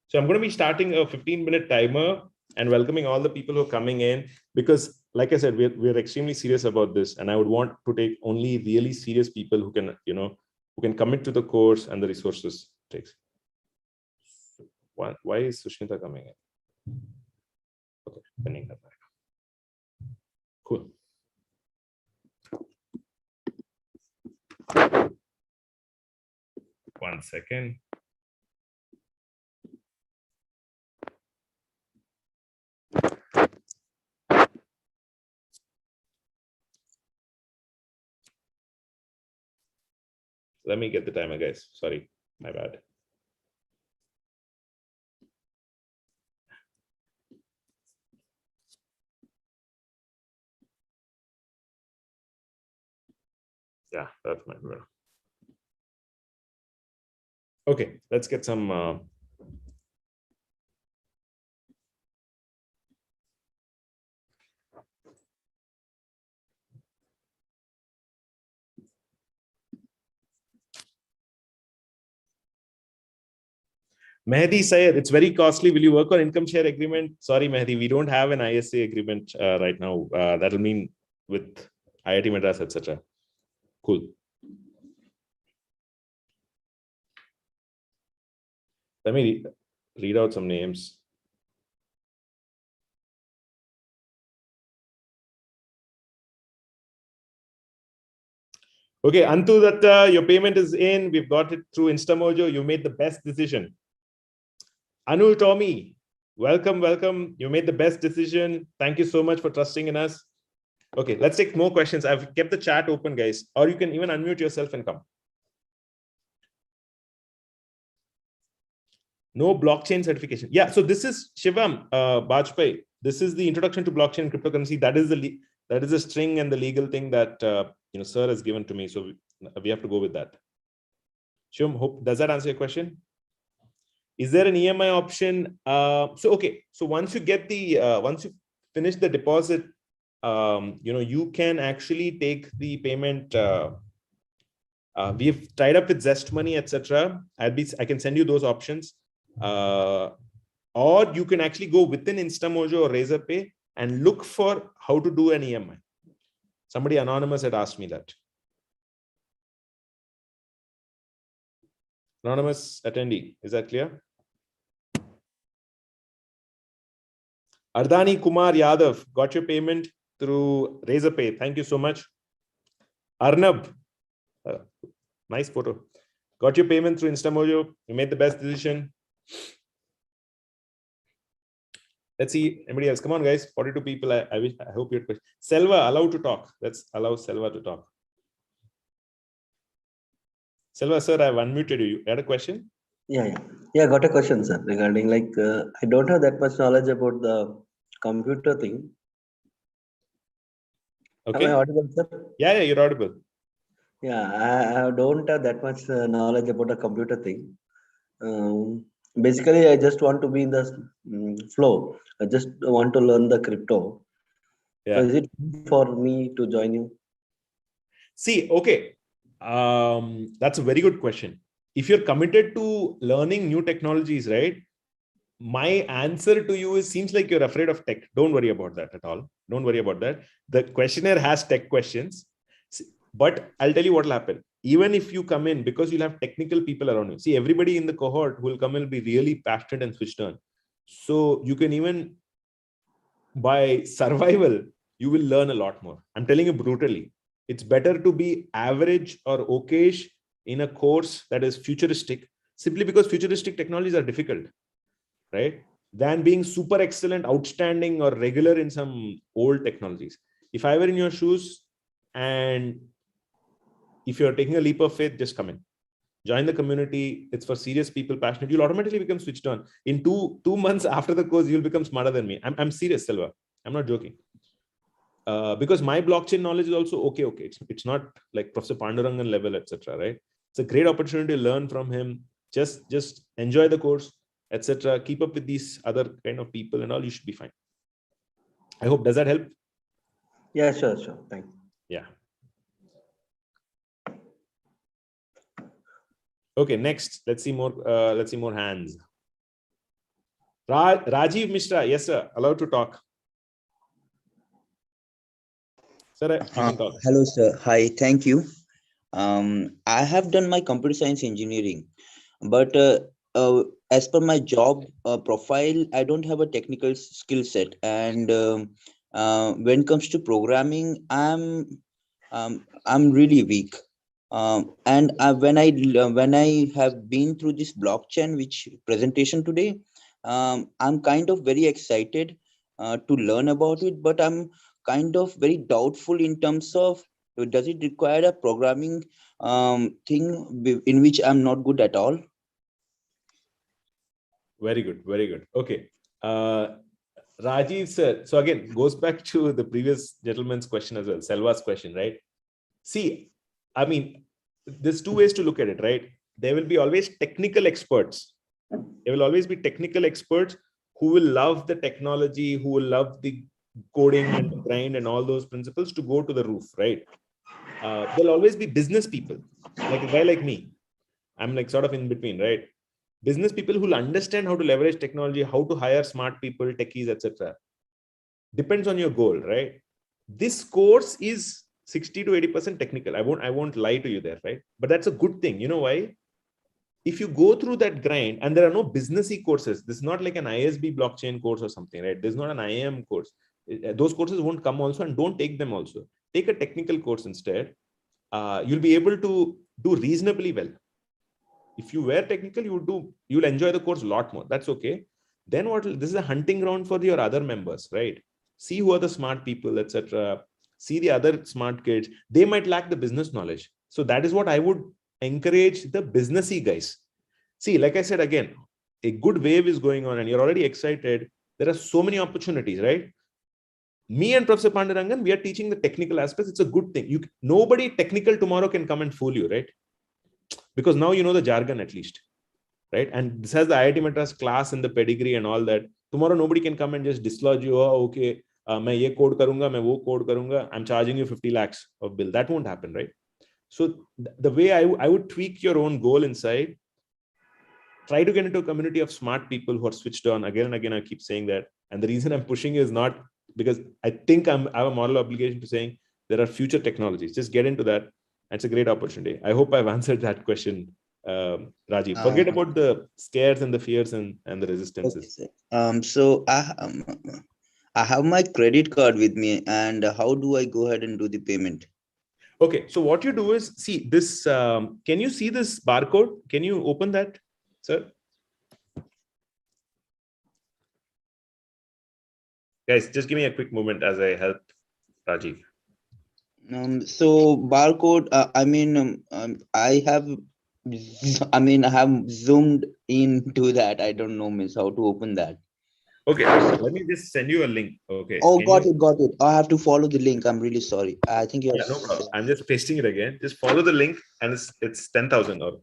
So I'm going to be starting a 15-minute timer and welcoming all the people who are coming in, because like I said, we're extremely serious about this. And I would want to take only really serious people who can, who can commit to the course and the resources it takes. Why is Sushmita coming in? Okay, pending her back. Cool. One second. Let me get the timer, guys. Sorry, my bad. Yeah, that's my bad. Okay, let's get some Mehdi Sayed, it's very costly. Will you work on income share agreement? Sorry, Mehdi, we don't have an ISA agreement right now. That'll mean with IIT-Madras, etc. Cool. Let me read out some names. Okay, Antu Datta, your payment is in. We've got it through InstaMojo. You made the best decision. Anu Tommy, welcome, welcome. You made the best decision. Thank you so much for trusting in us. Okay, let's take more questions. I've kept the chat open, guys, or you can even unmute yourself and come. No blockchain certification. Yeah, so this is Shivam Bajpai. This is the introduction to blockchain and cryptocurrency. That is the string and the legal thing that sir has given to me. So we have to go with that. Shivam, hope does that answer your question? Is there an EMI option? So once you get the once you finish the deposit, you can actually take the payment. We've tied up with Zest Money, etc. I can send you those options. Or you can actually go within InstaMojo or Razorpay and look for how to do an EMI. Somebody anonymous had asked me that. Anonymous attendee, is that clear? Ardani Kumar Yadav, got your payment through Razorpay. Thank you so much. Arnab, nice photo. Got your payment through InstaMojo. You made the best decision. Let's see anybody else. Come on, guys. 42 people. I hope you're. Selva, allowed to talk. Let's allow Selva to talk. Selva, sir, I've unmuted you. You had a question? Yeah. Got a question, sir, regarding I don't have that much knowledge about the computer thing. Okay. Am I audible, sir? Yeah, you're audible. Yeah, I don't have that much knowledge about the computer thing. Basically, I just want to be in the flow. I just want to learn the crypto. Yeah. So is it for me to join you? See, okay. That's a very good question. If you're committed to learning new technologies, right? My answer to you is, seems like you're afraid of tech. Don't worry about that at all. Don't worry about that. The questionnaire has tech questions, but I'll tell you what will happen. Even if you come in, because you'll have technical people around you. See, everybody in the cohort who will come in will be really passionate and switched on. So you can even, by survival, you will learn a lot more. I'm telling you brutally. It's better to be average or okayish in a course that is futuristic, simply because futuristic technologies are difficult, right? Than being super excellent, outstanding, or regular in some old technologies. If I were in your shoes, and if you're taking a leap of faith, just come in. Join the community. It's for serious people, passionate. You'll automatically become switched on. In two months after the course, you'll become smarter than me. I'm serious, Silva. I'm not joking. Because my blockchain knowledge is also okay. It's not like Professor Pandurangan level, etc. Right? It's a great opportunity to learn from him. Just enjoy the course, etc. Keep up with these other kind of people and all. You should be fine. I hope. Does that help? Yeah, sure. Thank you. Yeah. Okay. Next, let's see more. Let's see more hands. Rajiv Mishra, yes, sir. Allowed to talk. Sir, you can talk. Hello, sir. Hi, thank you. I have done my computer science engineering, but as per my job profile, I don't have a technical skill set. And when it comes to programming, I'm really weak. And when I have been through this blockchain, which presentation today, I'm kind of very excited to learn about it, but I'm kind of very doubtful in terms of, does it require a programming thing in which I'm not good at all? Very good. Very good. Okay. Rajiv sir, so again, goes back to the previous gentleman's question as well, Selva's question, right? See, I mean, there's two ways to look at it, right? There will be always technical experts. There will always be technical experts who will love the technology, who will love the coding and the grind and all those principles to go to the roof, right? There'll always be business people, like a guy like me. I'm like sort of in between, right? business people who will understand how to leverage technology, how to hire smart people, techies, etc. Depends on your goal, right? This course is 60 to 80% technical. I won't lie to you there, right? But that's a good thing. You know why? If you go through that grind, and there are no businessy courses, this is not like an ISB blockchain course or something, right? There's not an IAM course. Those courses won't come also, and don't take them also. Take a technical course instead. You'll be able to do reasonably well. If you were technical, you'll enjoy the course a lot more. That's okay. Then this is a hunting ground for your other members, right? See who are the smart people, etc. See the other smart kids. They might lack the business knowledge. So that is what I would encourage the businessy guys. See, like I said, again, a good wave is going on and you're already excited. There are so many opportunities, right? Me and Professor Pandurangan, we are teaching the technical aspects. It's a good thing. Nobody technical tomorrow can come and fool you, right? Because now you know the jargon at least, right? And this has the IIT-Madras class and the pedigree and all that. Tomorrow nobody can come and just dislodge you. Oh, okay, मैं ये code करूँगा, मैं वो code करूँगा. I'm charging you 50 lakhs of bill. That won't happen, right? So the way I would tweak your own goal inside, try to get into a community of smart people who are switched on. Again and again, I keep saying that. And the reason I'm pushing is not because I think I have a moral obligation to saying there are future technologies. Just get into that. It's a great opportunity. I hope I've answered that question, Rajiv. Forget about the scares and the fears and the resistances. Okay, so I have my credit card with me, and how do I go ahead and do the payment? Okay, so what you do is see this. Can you see this barcode? Can you open that, sir? Guys, just give me a quick moment as I help Rajiv. So barcode. I have zoomed into that. I don't know, miss, how to open that. Okay, let me just send you a link. Okay. Oh, got it. I have to follow the link. I'm really sorry. I think you're. Yeah, no problem. I'm just pasting it again. Just follow the link, and it's 10,000 or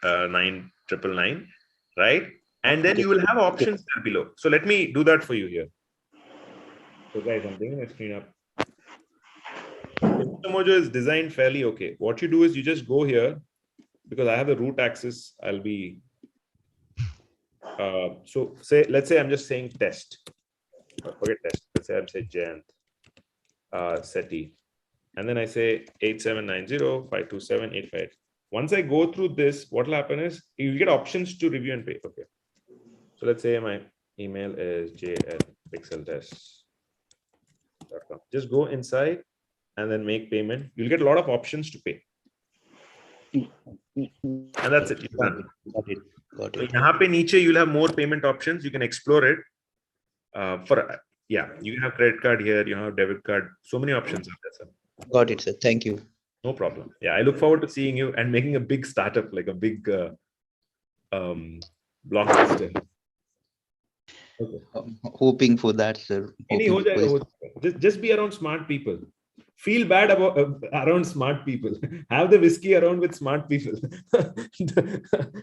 9,999, right? And then you will have options there below. So let me do that for you here. So guys, I'm bringing my screen up. Mojo is designed fairly okay. What you do is you just go here because I have the root access. I'll be so let's say I'm just saying test. Forget test. Let's say I'm saying Jayanth Setti, and then I say 8790527858. Once I go through this, what will happen is you get options to review and pay. Okay. So let's say my email is j@pixeltests.com. Just go inside and then make payment. You'll get a lot of options to pay. And that's it. Got it. So यहाँ पे नीचे you'll have more payment options. You can explore it. You have credit card here. You have debit card. So many options out there, sir. Got it, sir. Thank you. No problem. Yeah, I look forward to seeing you and making a big startup, like a big blockbuster. Okay. Hoping for that, sir. Just be around smart people. Feel bad about around smart people. Have the whiskey around with smart people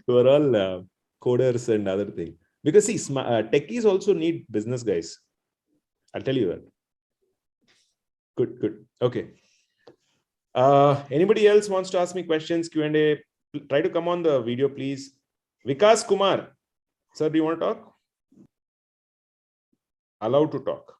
who are all coders and other things. Because see, techies also need business guys. I'll tell you that. Good. Okay. Anybody else wants to ask me questions? Q&A. Try to come on the video, please. Vikas Kumar, sir, do you want to talk? Allowed to talk.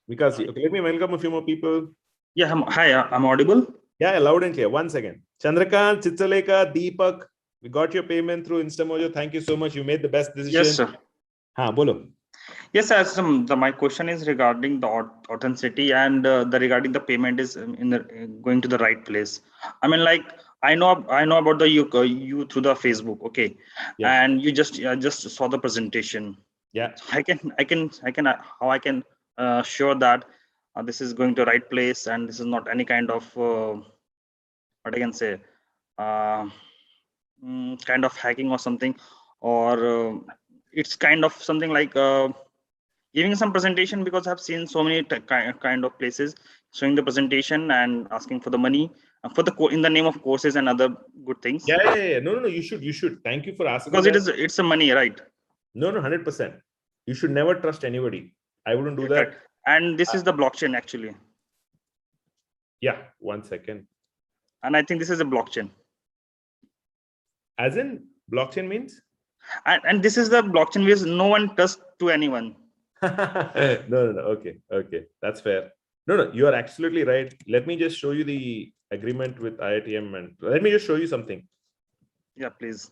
Vikas, okay, let me welcome a few more people. Yeah, hi, I'm audible. Yeah, loud and clear. 1 second. Chandrakant, Chitsaleka, Deepak, we got your payment through InstaMojo. Thank you so much. You made the best decision. Yes, sir. Bolo. Yes, sir. My question is regarding the authenticity and regarding the payment is going to the right place. I mean, like I know about the you through the Facebook, okay, yeah. And you just saw the presentation. Yeah, I can sure that this is going to the right place and this is not any kind of what I can say kind of hacking or something, or it's kind of something like giving some presentation, because I've seen so many kind of places showing the presentation and asking for the money for the in the name of courses and other good things. Yeah. No. You should. Thank you for asking. Because it's a money, right? No, 100%. You should never trust anybody. I wouldn't do that. Correct. And this is the blockchain actually. Yeah. 1 second. And I think this is a blockchain. As in blockchain means? And this is the blockchain which no one trusts to anyone. No. Okay. That's fair. No, you are absolutely right. Let me just show you the agreement with IITM, and let me just show you something. Yeah, please.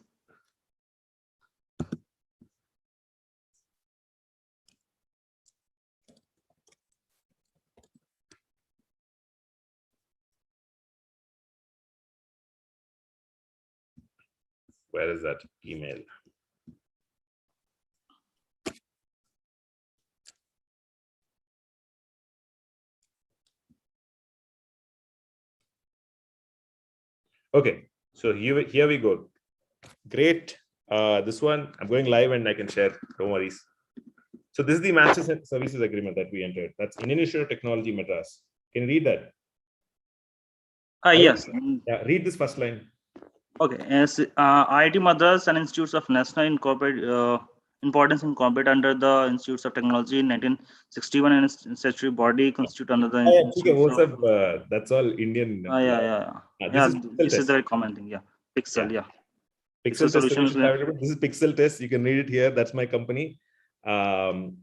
Where is that email? Okay, so here we go. Great. This one, I'm going live and I can share. No worries. So this is the Master Services Agreement that we entered. That's Indian Institute of Technology, Madras. Can you read that? Yes. Yeah, read this first line. Okay. As IIT-Madras and Institutes of National Importance incorporated under the Institutes of Technology in 1961 and statutory body constitute under the Institutes of... That's all Indian. This is the very common thing. Yeah. Pixel. Yeah. Pixel Solutions. This is Pixeltests. You can read it here. That's my company. And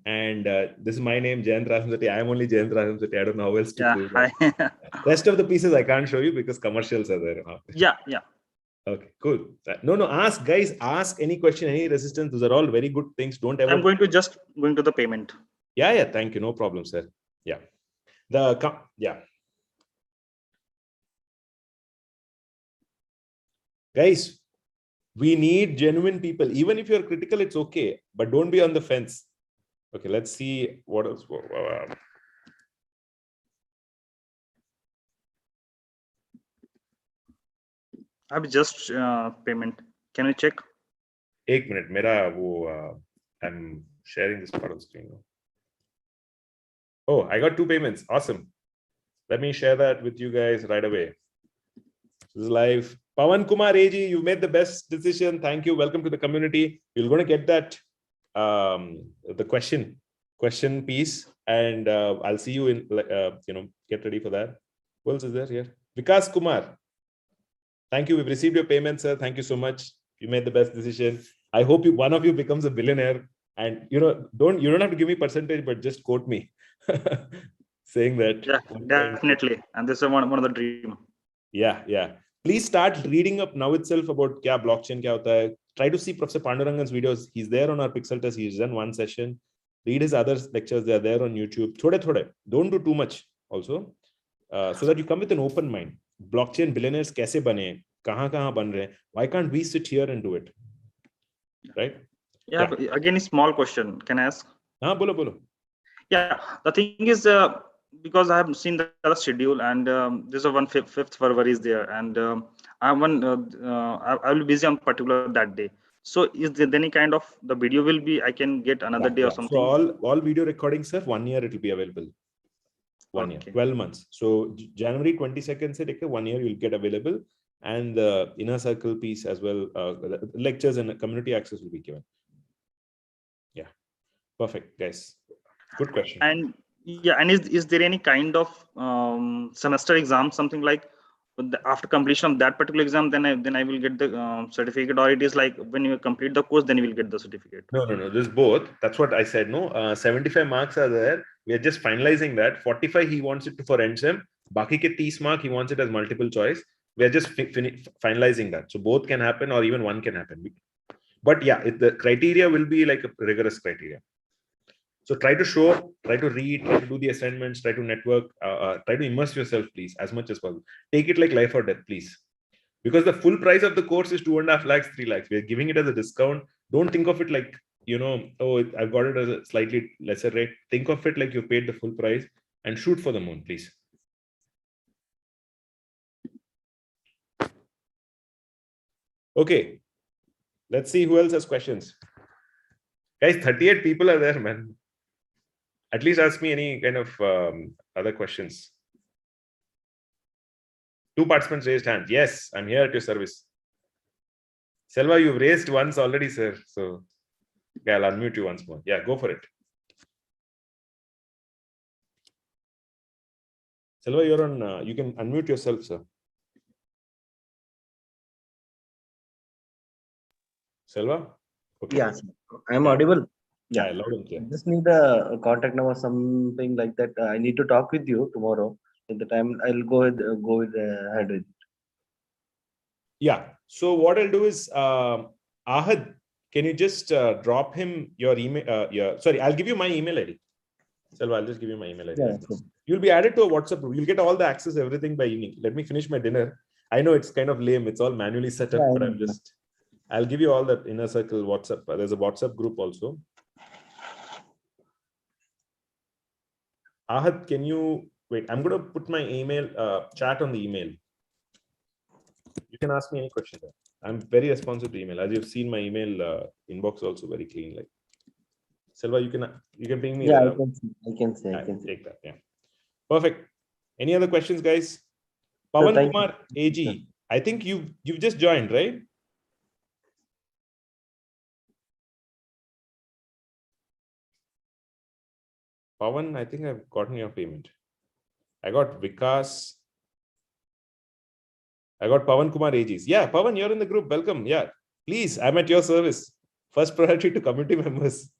this is my name, Jayanth Rasamsetti. I am only Jayanth Rasamsetti. I don't know how else to prove that. Rest of the pieces I can't show you because commercials are there. Yeah. Okay, cool. No, ask guys, ask any question, any resistance. Those are all very good things. Don't ever. I'm going to the payment. Yeah. Thank you. No problem, sir. Yeah. Guys, we need genuine people. Even if you're critical, it's okay, but don't be on the fence. Okay, let's see what else. I have just payment. Can you check? 1 minute. I'm sharing this part of the screen. Oh, I got 2 payments. Awesome. Let me share that with you guys right away. This is live. Pawan Kumar AG, you made the best decision. Thank you. Welcome to the community. You're going to get that the question piece, and I'll see you in get ready for that. Who else is there here? Vikas Kumar. Thank you. We've received your payment, sir. Thank you so much. You made the best decision. I hope one of you becomes a billionaire. And you don't have to give me percentage, but just quote me saying that. Yeah, definitely. And this is one of the dream. Yeah. Please start reading up now itself about kya blockchain kya hota hai. Try to see Professor Pandurangan's videos. He's there on our Pixeltests. He's done one session. Read his other lectures. They are there on YouTube. Thode. Don't do too much also. So that you come with an open mind. Blockchain billionaires kaise bane? Kahan ban rahe? Why can't we sit here and do it? Right? Yeah. Again, a small question. Can I ask? Bolo. Yeah. The thing is, because I have seen the schedule, and this is 5th February is there, and I will be busy on particular that day. So is there any kind of the video will be? I can get another day or something. So all video recordings, sir, 1 year it will be available. 1 year, 12 months. So January 22nd se dekhe 1 year you'll get available, and the inner circle piece as well. Lectures and community access will be given. Yeah, perfect, guys. Good question. And is there any kind of semester exam, something like after completion of that particular exam, then I will get the certificate, or it is like when you complete the course, then you will get the certificate? No. This is both. That's what I said. No, 75 marks are there. We are just finalizing that. 45 he wants it for NSEM. Baki ke 30 mark he wants it as multiple choice. We are just finalizing that. So both can happen, or even one can happen. But yeah, the criteria will be like a rigorous criteria. So try to show, try to read, try to do the assignments, try to network, try to immerse yourself, please, as much as possible. Take it like life or death, please. Because the full price of the course is 2.5 lakhs, 3 lakhs. We are giving it as a discount. Don't think of it like, oh, I've got it as a slightly lesser rate. Think of it like you paid the full price and shoot for the moon, please. Okay. Let's see who else has questions. Guys, 38 people are there, man. At least ask me any kind of other questions. 2 participants raised hands. Yes, I'm here at your service. Selva, you've raised once already, sir. So yeah, I'll unmute you once more. Yeah, go for it. Selva, you're on. You can unmute yourself, sir. Selva? Okay. Yeah, sir. I'm Yeah. audible. Yeah, Yeah. loud and clear. Just need a contact number, something like that. I need to talk with you tomorrow. At the time, I'll go with ahead with. Yeah. So what I'll do is, Ahad, can you just drop him your email? Sorry, I'll give you my email ID. Selva, I'll just give you my email ID. Yeah, Right now. sure. You'll be added to a WhatsApp group. You'll get all the access, everything by evening. Let me finish my dinner. I know it's kind of lame. It's all manually set up, Yeah, but I'll give you all that inner circle WhatsApp. There's a WhatsApp group also. Ahad, can you wait? I'm going to put my email chat on the email. You can ask me any question there. I'm very responsive to email. As you've seen, my email inbox also very clean. Like Selva, you can ping me yeah, there. I can say. Take that. Yeah. Perfect. Any other questions, guys? So, Pawan thank Kumar AG. I think you've just joined, right? Pawan, I think I've gotten your payment. I got Vikas. I got Pawan Kumar AGs. Yeah, Pawan, you're in the group. Welcome. Yeah, please, I'm at your service. First priority to community members.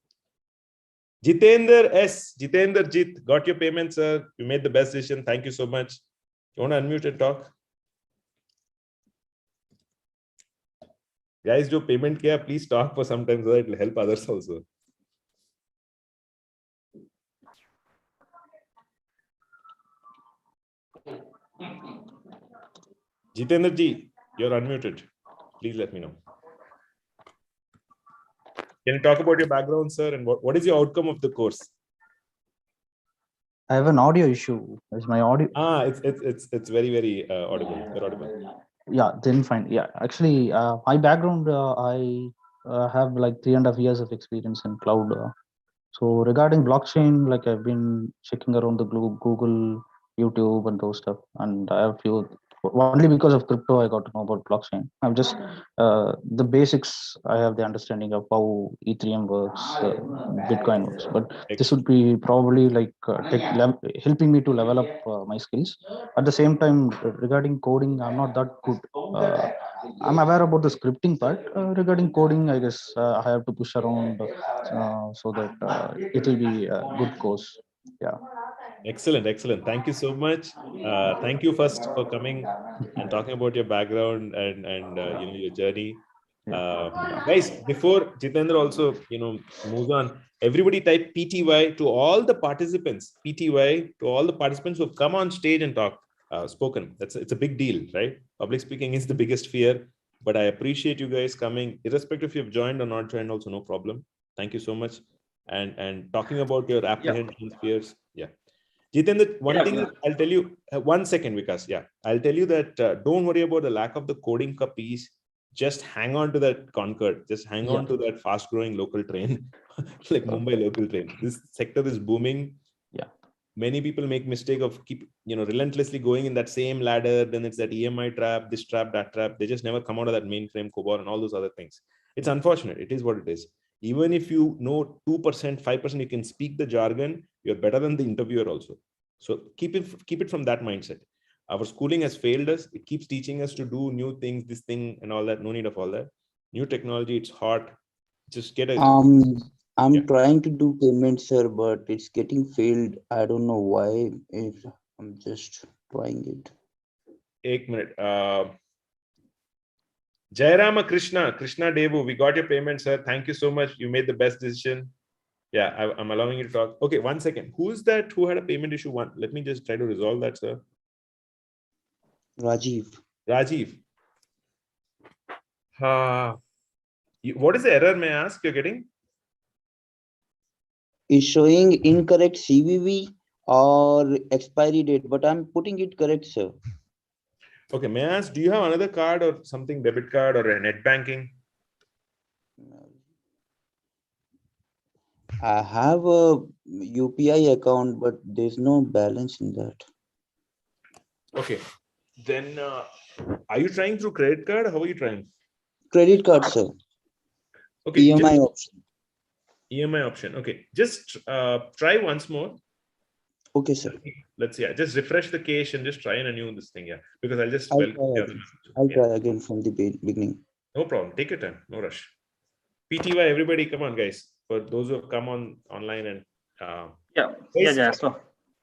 Jitender S. Jitender Jit, got your payment, sir. You made the best decision. Thank you so much. You want to unmute and talk? Guys, जो payment किया, please talk for some time so that it will help others also. Jitender ji, you're unmuted. Please let me know. Can you talk about your background, sir, and what is your outcome of the course? I have an audio issue. Is my audio? It's very audible. You're audible. Yeah, then fine. Yeah, actually, my background, I have like 3.5 years of experience in cloud. So regarding blockchain, like I've been checking around the Google, YouTube, and those stuff, and I have few. Only because of crypto, I got to know about blockchain. I'm just the basics. I have the understanding of how Ethereum works, Bitcoin works, but this would be probably like helping me to level up my skills. At the same time, regarding coding, I'm not that good. I'm aware about the scripting part. Regarding coding, I guess I have to push around so that it will be a good course. Yeah. Excellent. Thank you so much. Thank you first for coming and talking about your background and your journey. Guys, before Jitendra also moves on, everybody type PTY to all the participants. PTY to all the participants who have come on stage and talked, spoken. It's a big deal, right? Public speaking is the biggest fear, but I appreciate you guys coming, irrespective if you've joined or not joined. Also, no problem. Thank you so much. And talking about your apprehensions, fears. Yeah. Jitendra, one thing I'll tell you, 1 second, Vikas. Yeah, I'll tell you that don't worry about the lack of the coding piece. Just hang on to that Concorde. Just hang on to that fast growing local train, like Mumbai local train. This sector is booming. Yeah. Many people make mistake of relentlessly going in that same ladder. Then it's that EMI trap, this trap, that trap. They just never come out of that mainframe, COBOL, and all those other things. It's unfortunate. It is what it is. Even if you know 2%, 5%, you can speak the jargon, you're better than the interviewer also. So keep it from that mindset. Our schooling has failed us. It keeps teaching us to do new things, this thing and all that. No need of all that. New technology, it's hot. Just get a... I'm trying to do payments, sir, but it's getting failed. I don't know why. If I'm just trying it. 1 minute. Jairama Krishna Devu, we got your payment, sir. Thank you so much. You made the best decision. Yeah, I'm allowing you to talk. Okay, 1 second. Who's that who had a payment issue? Let me just try to resolve that, sir. Rajiv. What is the error, may I ask, you're getting? Is showing incorrect CVV or expiry date, but I'm putting it correct, sir. Okay, may I ask, do you have another card or something, debit card or a net banking? I have a UPI account, but there's no balance in that. Okay, then are you trying through credit card? How are you trying? Credit card, sir. Okay, EMI option. EMI option. Okay, just try once more. Okay, sir. Let's see. Just refresh the cache and just try and renew this thing. Yeah, because I'll try again from the beginning. No problem. Take your time. No rush. PTY, everybody, come on, guys. For those who have come on online and Yeah. So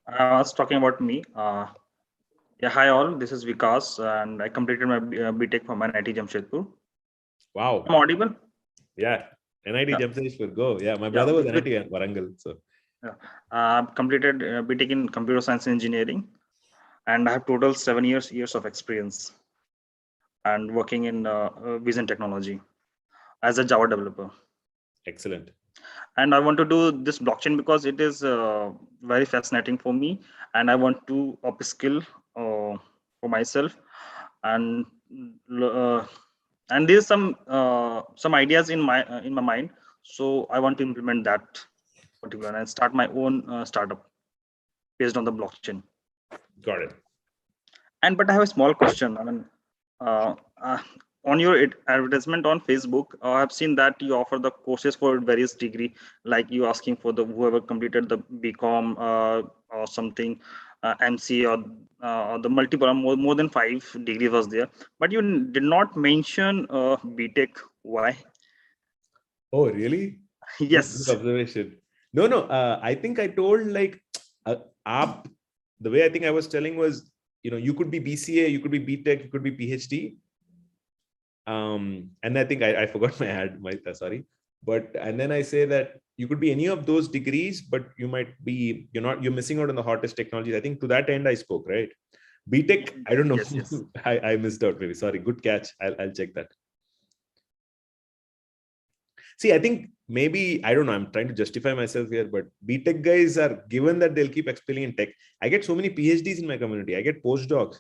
I was talking about me. Yeah, hi all. This is Vikas, and I completed my BTech from IIT Jamshedpur. Wow. I'm audible. Yeah. NIT Yeah. Jamshedpur, go. Yeah, my Yeah, brother was good. NIT Warangal. So I've completed BTech in computer science engineering, and I have total 7 years of experience and working in vision technology as a Java developer. excellent. And I want to do this blockchain because it is very fascinating for me, and I want to upskill for myself, and uh, and there's some ideas in my mind, so I want to implement that particular and start my own startup based on the blockchain. Got it. And but I have a small question. I mean, uh, uh, on your advertisement on Facebook, I've seen that you offer the courses for various degree, like you asking for the whoever completed the BCom or something, MC or the multiple more than 5 degrees was there, but you did not mention BTech. Why? Oh, really? Good Yes. observation. No. I think I told like the way I think I was telling was, you could be BCA, you could be BTech, you could be PhD. And I think I forgot sorry. And then I say that you could be any of those degrees, but you're missing out on the hottest technologies. I think to that end I spoke, right? BTech, I don't know. Yes. I missed out maybe. Sorry. Good catch. I'll check that. See, I think maybe, I don't know, I'm trying to justify myself here, but BTech guys are given that they'll keep excelling in tech. I get so many PhDs in my community. I get postdocs.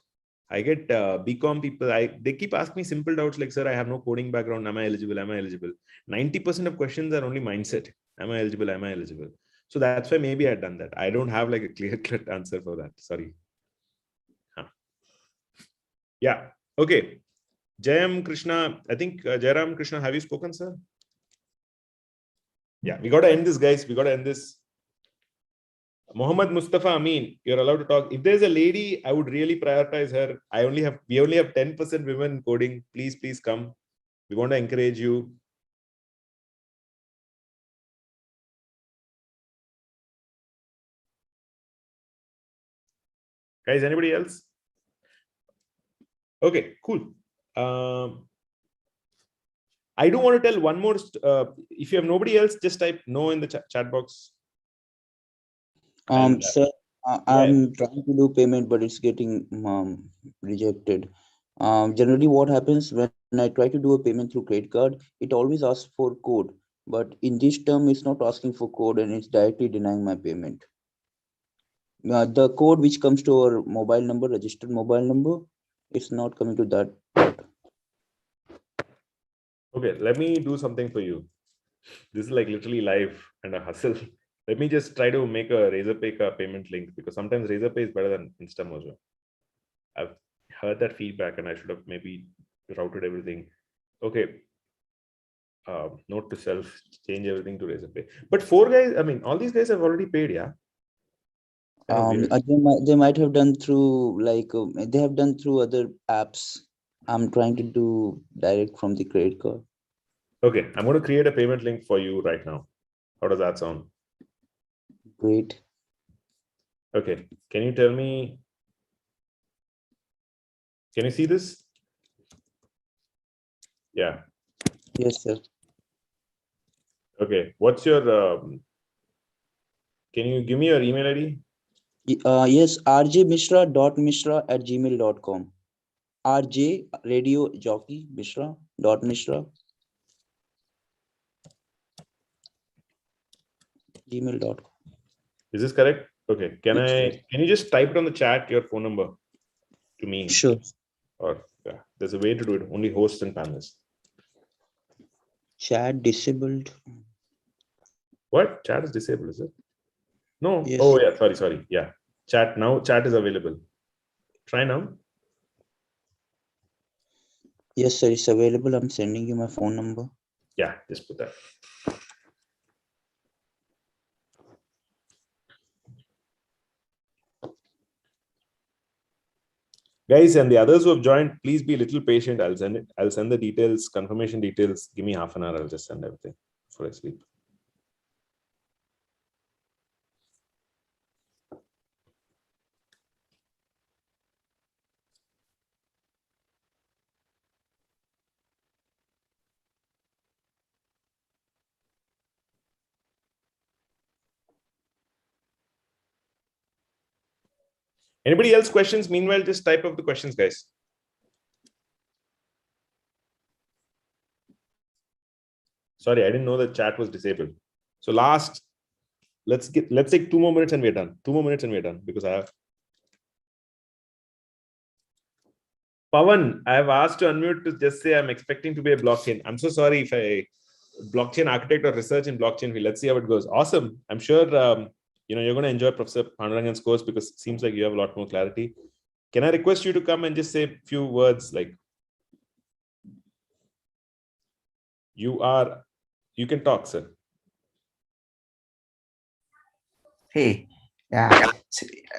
I get BCom people. They keep asking me simple doubts like, sir, I have no coding background. Am I eligible? Am I eligible? 90% of questions are only mindset. Am I eligible? Am I eligible? So that's why maybe I've done that. I don't have like a clear-cut answer for that. Sorry. Yeah. Okay. Jayam Krishna. I think Jairam Krishna, have you spoken, sir? Yeah, we got to end this, guys. We got to end this. Mohammad Mustafa Amin, you're allowed to talk. If there's a lady, I would really prioritize her. We only have 10% women in coding. Please come. We want to encourage you. Guys, anybody else? Okay, cool. I do want to tell one more. If you have nobody else, just type no in the chat box. Sir, I'm trying to do payment, but it's getting rejected. Generally, what happens when I try to do a payment through credit card, it always asks for code. But in this term, it's not asking for code, and it's directly denying my payment. The code which comes to our mobile number, registered mobile number, it's not coming to that part. Okay, let me do something for you. This is like literally live and a hustle. Let me just try to make a Razorpay payment link, because sometimes Razorpay is better than InstaMojo. I've heard that feedback and I should have maybe routed everything. Okay. Note to self, change everything to Razorpay. But 4 guys, I mean, all these guys have already paid, yeah? They might have done through they have done through other apps. I'm trying to do direct from the credit card. Okay, I'm going to create a payment link for you right now. How does that sound? Great. Okay, can you tell me? Can you see this? Yeah. Yes, sir. Okay, what's your? Can you give me your email ID? Yes, rjmishra.mishra@gmail.com. RJ Radio Jockey Mishra. gmail.com. Is this correct? Okay. Can Yes, you just type it on the chat your phone number to me? sure. Or yeah, there's a way to do it. Only hosts and panelists. Chat disabled. What? Chat is disabled, is it? No. Yes. Oh yeah. Sorry. Yeah. Chat now. Chat is available. Try now. Yes, sir. It's available. I'm sending you my phone number. Yeah. Just put that. Guys, and the others who have joined, please be a little patient. I'll send it. I'll send the details, confirmation details. Give me half an hour. I'll just send everything before I sleep. Anybody else questions? Meanwhile, just type up the questions, guys. Sorry, I didn't know the chat was disabled. So let's take 2 more minutes and we're done. 2 more minutes and we're done because I have. Pawan, I have asked to unmute to just say I'm expecting to be a blockchain. I'm so sorry if I blockchain architect or research in blockchain. Let's see how it goes. Awesome. I'm sure you're going to enjoy Professor Pandurangan's course because it seems like you have a lot more clarity. Can I request you to come and just say a few words like you can talk, sir. Hey, yeah,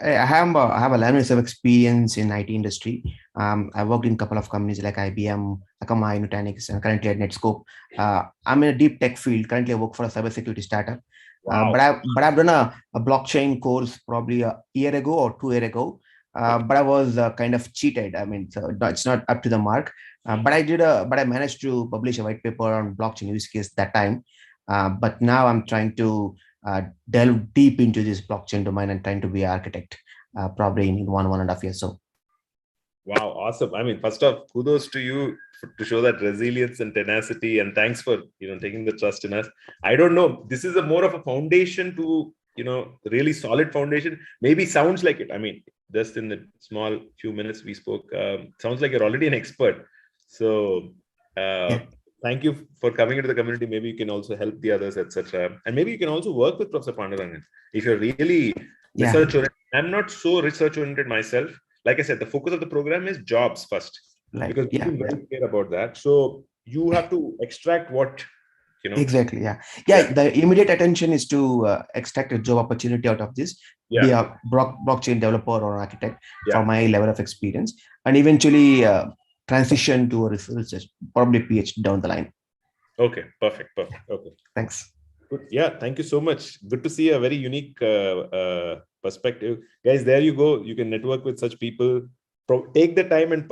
I have a learning of experience in IT industry. I worked in a couple of companies like IBM, Akamai, Nutanix, and currently at Netscope. I'm in a deep tech field. Currently, I work for a cybersecurity startup. Wow. But I've done a blockchain course probably a year ago or 2 years ago. But I was kind of cheated. I mean, so it's not up to the mark. But I managed to publish a white paper on blockchain use case that time. But now I'm trying to delve deep into this blockchain domain and trying to be an architect, probably in 1.5 years. So. Wow, awesome. I mean, first off, kudos to you to show that resilience and tenacity, and thanks for taking the trust in us. I don't know, this is more of a foundation to really solid foundation. Maybe sounds like it. I mean, just in the small few minutes we spoke, sounds like you're already an expert. So thank you for coming into the community. Maybe you can also help the others, etc. And maybe you can also work with Professor Pandurangan if you're really research oriented. I'm not so research oriented myself. Like I said, the focus of the program is jobs first, because we've been very clear about that. So you have to extract what, Exactly. Yeah. The immediate attention is to extract a job opportunity out of this, be a blockchain developer or architect for my level of experience, and eventually transition to a research, probably PhD down the line. Okay, perfect. Okay. Thanks. Good. Yeah, thank you so much. Good to see a very unique perspective. Guys, there you go. You can network with such people. Take the time and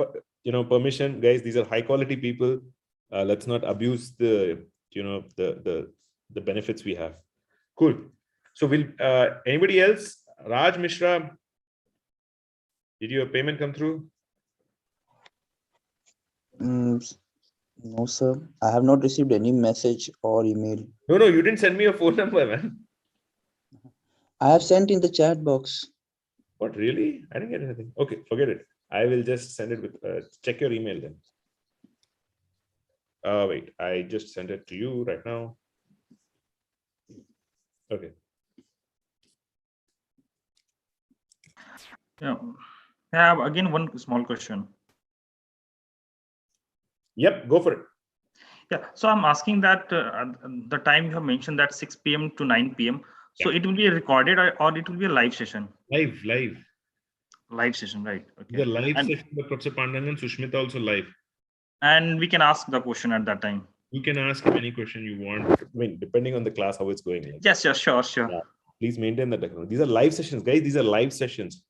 permission. Guys, these are high quality people. Let's not abuse the benefits we have. Cool. So will anybody else? Raj Mishra, did your payment come through? No, sir. I have not received any message or email. No, you didn't send me your phone number, man. I have sent in the chat box. What, really? I didn't get anything. Okay, forget it. I will just send it with, check your email then. Wait, I just sent it to you right now. Okay. Yeah. Again, one small question. Yep, go for it. Yeah, so I'm asking that the time you have mentioned that 6 p.m. to 9 p.m. So it will be recorded or it will be a live session? Live session, right? Okay. The live session with Professor Pandurangan and Sushmita also live. And we can ask the question at that time. You can ask him any question you want. I mean, depending on the class, how it's going. Like. Yes, sure. Yeah. Please maintain that. These are live sessions, guys. These are live sessions.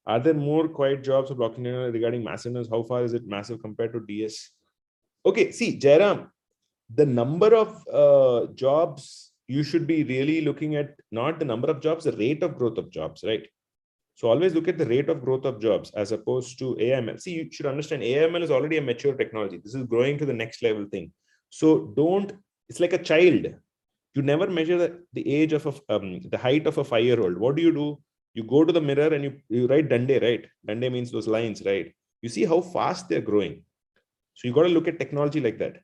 Are there more quiet jobs of blockchain regarding massiveness? How far is it massive compared to DS? Okay, see, Jairam, the number of jobs you should be really looking at, not the number of jobs, the rate of growth of jobs, right? So always look at the rate of growth of jobs as opposed to AML. See, you should understand AML is already a mature technology. This is growing to the next level thing. So it's like a child. You never measure the age of the height of a 5-year-old. What do? You go to the mirror and you write Dande, right? Dande means those lines, right? You see how fast they're growing. So you got to look at technology like that,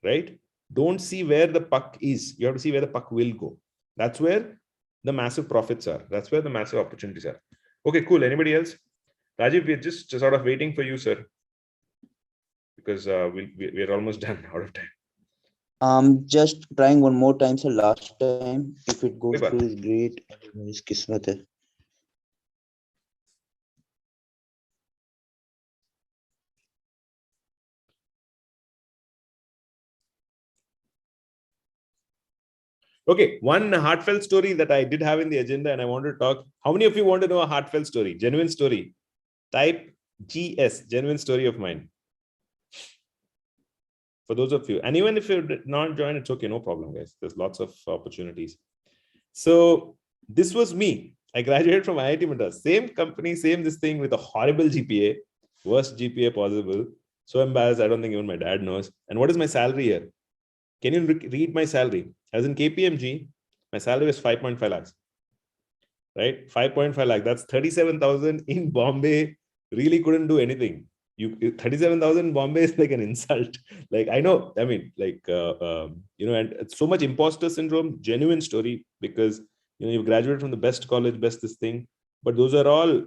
right? Don't see where the puck is. You have to see where the puck will go. That's where the massive profits are. That's where the massive opportunities are. Okay, cool. Anybody else? Rajiv, we're just sort of waiting for you, sir. Because we're almost done, out of time. Just trying one more time, sir. Last time, if it goes through, is great. Kismet hai. Okay, one heartfelt story that I did have in the agenda and I wanted to talk. How many of you want to know a heartfelt story, genuine story? Type GS, genuine story of mine. For those of you, and even if you did not join, it's okay, no problem, guys. There's lots of opportunities. So this was me. I graduated from IIT-Madras, same company, same this thing, with a horrible GPA, worst GPA possible. So embarrassed, I don't think even my dad knows. And what is my salary here? Can you read my salary? As in KPMG, my salary was 5.5 lakhs. Right? 5.5 lakh. That's 37,000 in Bombay. Really couldn't do anything. 37,000 in Bombay is like an insult. Like, I know, I mean, like, and it's so much imposter syndrome, genuine story, because, you graduated from the best college, best this thing. But those are all,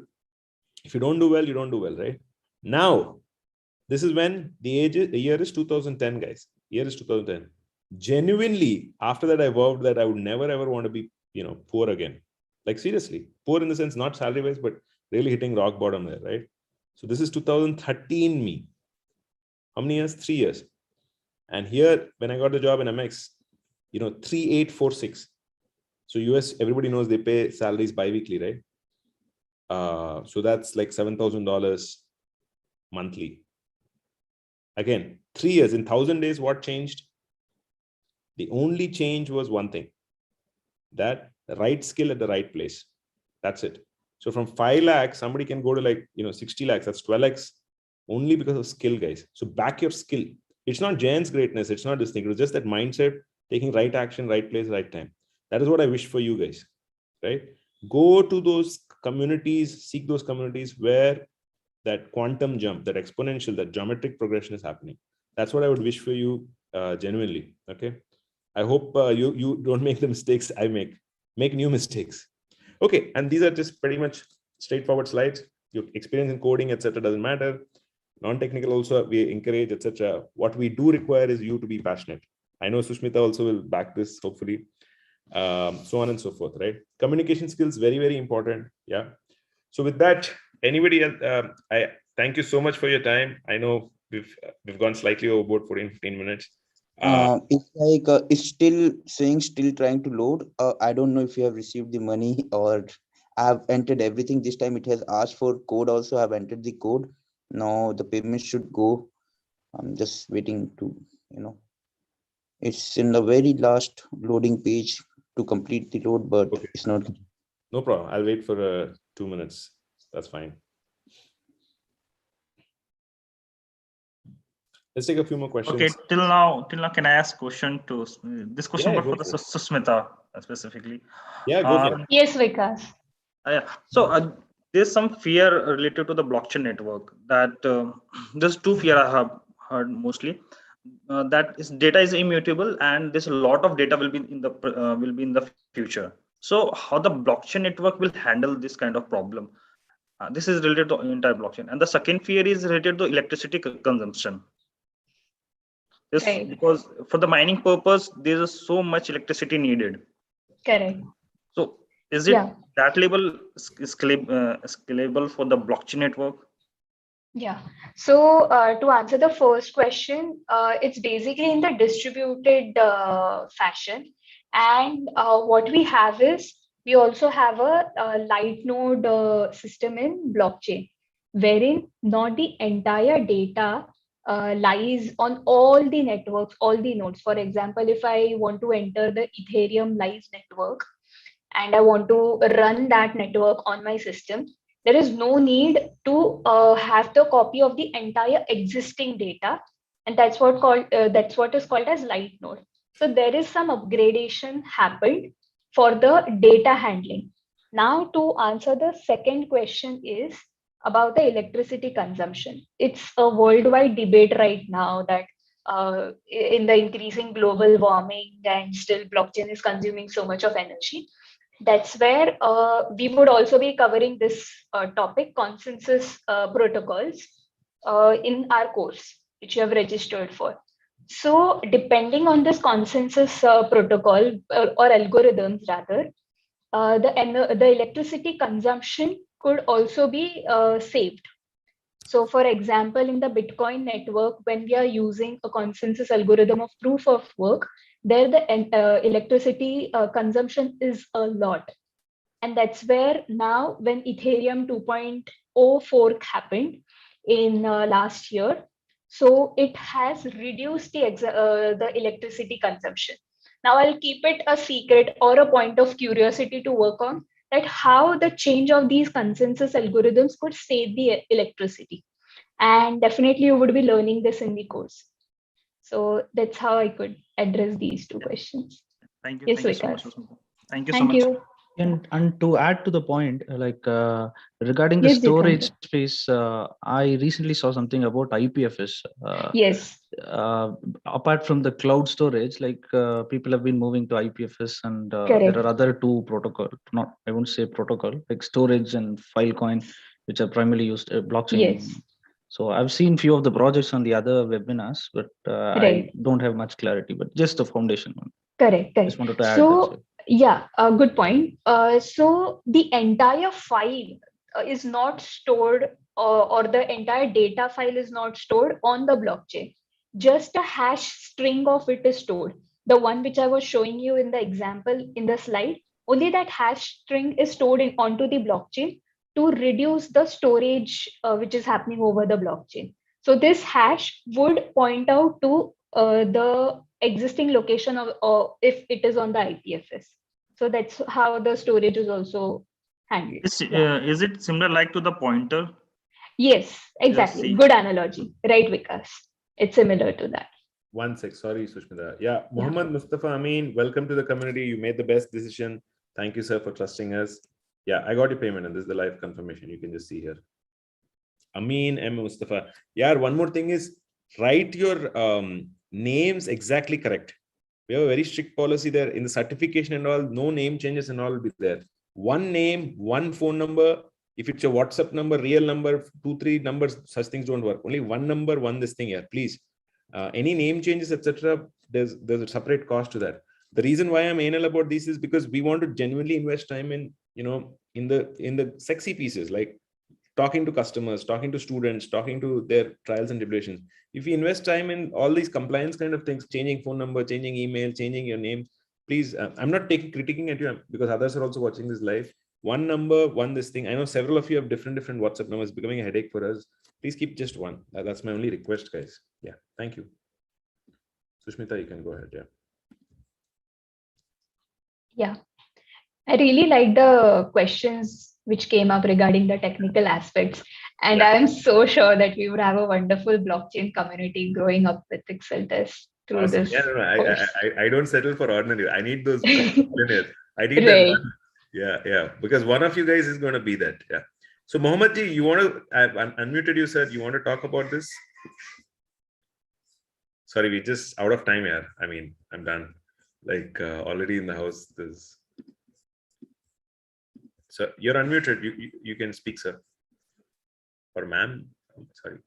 if you don't do well, you don't do well, right? Now, this is when the year is 2010, guys. Year is 2010. Genuinely, after that, I vowed that I would never, ever want to be, poor again. Like, seriously, poor in the sense, not salary wise, but really hitting rock bottom there, right? So this is 2013 me. How many years? 3 years. And here, when I got the job in MX, 3846. So US, everybody knows they pay salaries bi-weekly, right? So that's like $7,000 monthly. Again, 3 years. In 1,000 days, what changed? The only change was one thing. That the right skill at the right place. That's it. So from 5 lakhs, somebody can go to like, 60 lakhs. That's 12x only because of skill, guys. So back your skill. It's not Jayanth's greatness. It's not this thing. It was just that mindset, taking right action, right place, right time. That is what I wish for you guys, right? Go to those communities, seek those communities where that quantum jump, that exponential, that geometric progression is happening. That's what I would wish for you, genuinely. Okay. I hope you don't make the mistakes I make. Make new mistakes. Okay, and these are just pretty much straightforward slides. Your experience in coding, etc., doesn't matter. Non-technical also we encourage, etc. What we do require is you to be passionate. I know Sushmita also will back this, hopefully. So on and so forth, right? Communication skills, very, very important. Yeah. So with that, anybody else, I thank you so much for your time. I know we've gone slightly overboard, 14-15 minutes. It's like it's still saying still trying to load. I don't know if you have received the money or I have entered everything. This time it has asked for code also. I've entered the code. Now the payment should go. I'm just waiting to, it's in the very last loading page to complete the load, but Okay. it's not. No problem. I'll wait for 2 minutes. That's fine. Let's take a few more questions. Okay, till now, can I ask question to this question, Yeah, but for the Susmita specifically? Yeah, go for it. Yes, Vikas. Yeah. So there's some fear related to the blockchain network. That there's two fear I have heard mostly. That is data is immutable, and there's a lot of data will be in the future. So how the blockchain network will handle this kind of problem? This is related to entire blockchain, and the second fear is related to electricity consumption. This, Right. because for the mining purpose, there is so much electricity needed. Correct. So is it that level scalable for the blockchain network? Yeah. So to answer the first question, it's basically in the distributed fashion. And what we have is, we also have a light node system in blockchain, wherein not the entire data lies on all the networks, all the nodes. For example, if I want to enter the Ethereum Live network and I want to run that network on my system, there is no need to have the copy of the entire existing data, and that's what is called as light node. So there is some upgradation happened for the data handling. Now, to answer the second question is about the electricity consumption. It's a worldwide debate right now that in the increasing global warming and still blockchain is consuming so much of energy. That's where we would also be covering this topic, consensus protocols, in our course, which you have registered for. So depending on this consensus protocol or algorithms rather, the electricity consumption could also be saved. So for example, in the Bitcoin network, when we are using a consensus algorithm of proof of work, there the electricity consumption is a lot. And that's where now when Ethereum 2.0 fork happened in last year, so it has reduced the electricity consumption. Now I'll keep it a secret or a point of curiosity to work on, that how the change of these consensus algorithms could save the electricity. And definitely you would be learning this in the course. So that's how I could address these two questions. Thank you. Yes, Thank you so much. Vikas. Thank you so Thank much. you. And to add to the point, regarding the Yes, storage Jitendra. space, I recently saw something about IPFS. Yes. Apart from the cloud storage, people have been moving to IPFS, and there Correct. are other two protocol, I won't say protocol, like storage and Filecoin, which are primarily used blockchain. Yes. So I've seen few of the projects on the other webinars, but I Right. don't have much clarity, but just the foundation one. Correct. Just wanted to add So that. yeah, good point. So the entire file is not stored, or the entire data file is not stored on the blockchain. Just a hash string of it is stored. The one which I was showing you in the example in the slide, only that hash string is stored onto the blockchain to reduce the storage which is happening over the blockchain. So this hash would point out to the existing location of if it is on the IPFS. So that's how the storage is also handled. Is it similar like to the pointer? Yes, exactly. see. Good analogy. Right, Vikas. It's similar to that. One sec. Sorry, Sushmita. Yeah, Muhammad Mustafa Amin, welcome to the community. You made the best decision. Thank you, sir, for trusting us. Yeah, I got your payment, and this is the live confirmation. You can just see here. Amin M. Mustafa. Yeah, one more thing is write your names exactly correct. We have a very strict policy there in the certification and all. No name changes and all will be there. One name, one phone number. If it's your WhatsApp number, real number, 2-3 numbers, such things don't work. Only one number, one this thing here, please. Any name changes, etc. There's a separate cost to that. The reason why I'm anal about this is because we want to genuinely invest time in, in the sexy pieces, like talking to customers, talking to students, talking to their trials and tribulations. If you invest time in all these compliance kind of things, changing phone number, changing email, changing your name, please, I'm not critiquing at you because others are also watching this live. One number, one this thing. I know several of you have different WhatsApp numbers, becoming a headache for us. Please keep just one. That's my only request, guys. Yeah, thank you. Sushmita, you can go ahead. Yeah, I really like the questions which came up regarding the technical aspects. And I'm so sure that we would have a wonderful blockchain community growing up with Pixeltests through Awesome. this. Yeah, no, I don't settle for ordinary. I need those millionaires. I need Right. that one. Yeah. Because one of you guys is going to be that. Yeah. So Mohammed ji, you want to? I've unmuted you, sir. You want to talk about this? Sorry, we just out of time here. I mean, I'm done. Like already in the house. There's. So you're unmuted. You can speak, sir. Or ma'am. Sorry.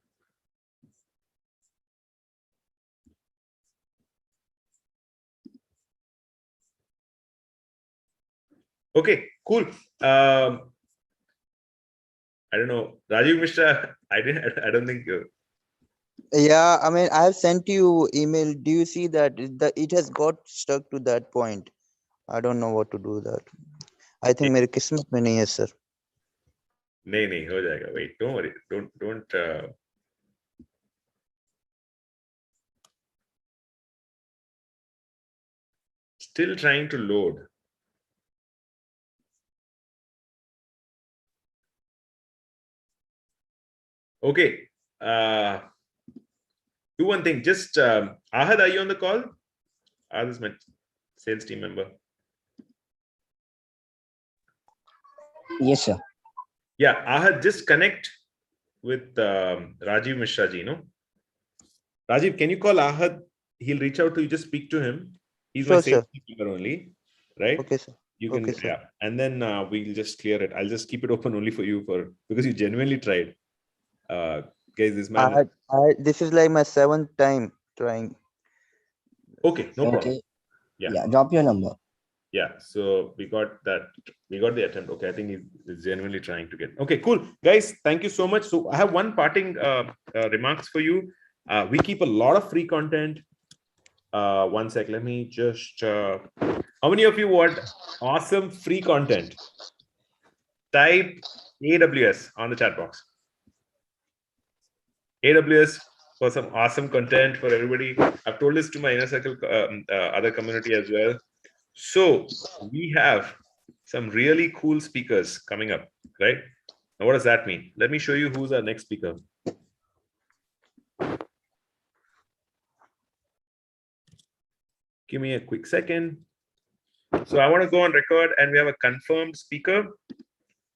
Okay, cool. I don't know, Rajiv Mishra. I don't think. Yeah, I mean, I have sent you email. Do you see that it has got stuck to that point? I don't know what to do that. I think मेरे किस्मत में नहीं है, sir. नहीं हो जाएगा. Wait, don't worry. Don't. Still trying to load. Okay. Do one thing. Just Ahad, are you on the call? Ahad is my sales team member. Yes, sir. Yeah, Ahad, just connect with Rajiv Mishra ji, no? Rajiv, can you call Ahad? He'll reach out to you. Just speak to him. He's my sales team member only, right? Okay, sir. You can, okay, sir. yeah. And then we'll just clear it. I'll just keep it open only for you because you genuinely tried. Guys, this man. This is like my 7th time trying. Okay, no problem. Yeah, drop your number. Yeah, so we got that. We got the attempt. Okay, I think he's genuinely trying to get. Okay, cool, guys. Thank you so much. So I have one parting remarks for you. We keep a lot of free content. One sec. Let me just. How many of you want awesome free content? Type AWS on the chat box. AWS for some awesome content for everybody. I've told this to my inner circle, other community as well. So we have some really cool speakers coming up, right? Now, what does that mean? Let me show you who's our next speaker. Give me a quick second. So I want to go on record and we have a confirmed speaker.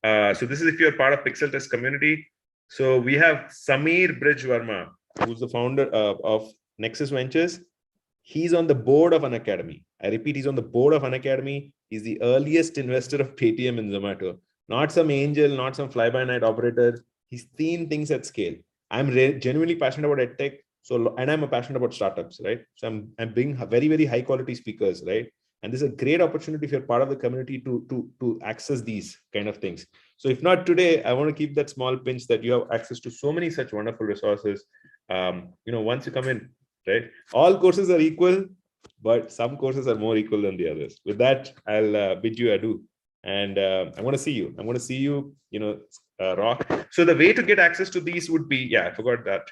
So this is if you're part of Pixeltest community. So we have Samir Bridge-Verma, who's the founder of Nexus Ventures. He's on the board of Unacademy. I repeat, he's on the board of Unacademy. He's the earliest investor of Paytm and Zomato. Not some angel, not some fly-by-night operator. He's seen things at scale. I'm genuinely passionate about Edtech. So, and I'm passionate about startups, right? So I'm bringing very, very high quality speakers, right? And this is a great opportunity if you're part of the community to access these kind of things. So if not today, I want to keep that small pinch that you have access to so many such wonderful resources. Once you come in, right? All courses are equal, but some courses are more equal than the others. With that, I'll bid you adieu. And I want to see you. I want to see you, rock. So the way to get access to these would be, I forgot that.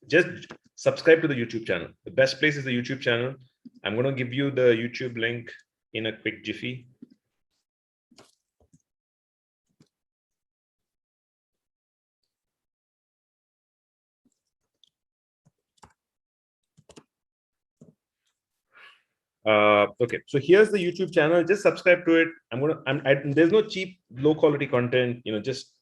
Just subscribe to the YouTube channel. The best place is the YouTube channel. I'm going to give you the YouTube link in a quick jiffy. Okay, so here's the YouTube channel. Just subscribe to it. There's no cheap, low quality content, just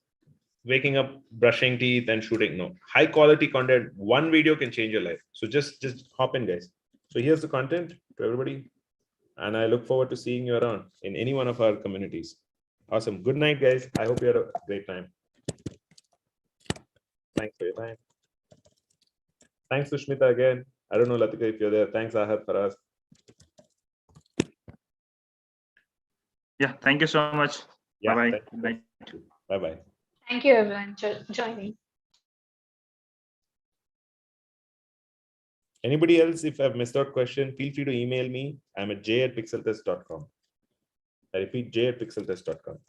waking up, brushing teeth and shooting. No, high quality content. One video can change your life. So just hop in, guys. So here's the content to everybody. And I look forward to seeing you around in any one of our communities. Awesome. Good night, guys. I hope you had a great time. Thanks for your time. Thanks, Sushmita, again. I don't know, Latika, if you're there. Thanks, Ahad, Faraz. Yeah, thank you so much. Yeah, bye-bye. Bye-bye. Thank you, everyone, for joining. Anybody else, if I've missed out question, feel free to email me. I'm at j@pixeltest.com. I repeat, j@pixeltest.com.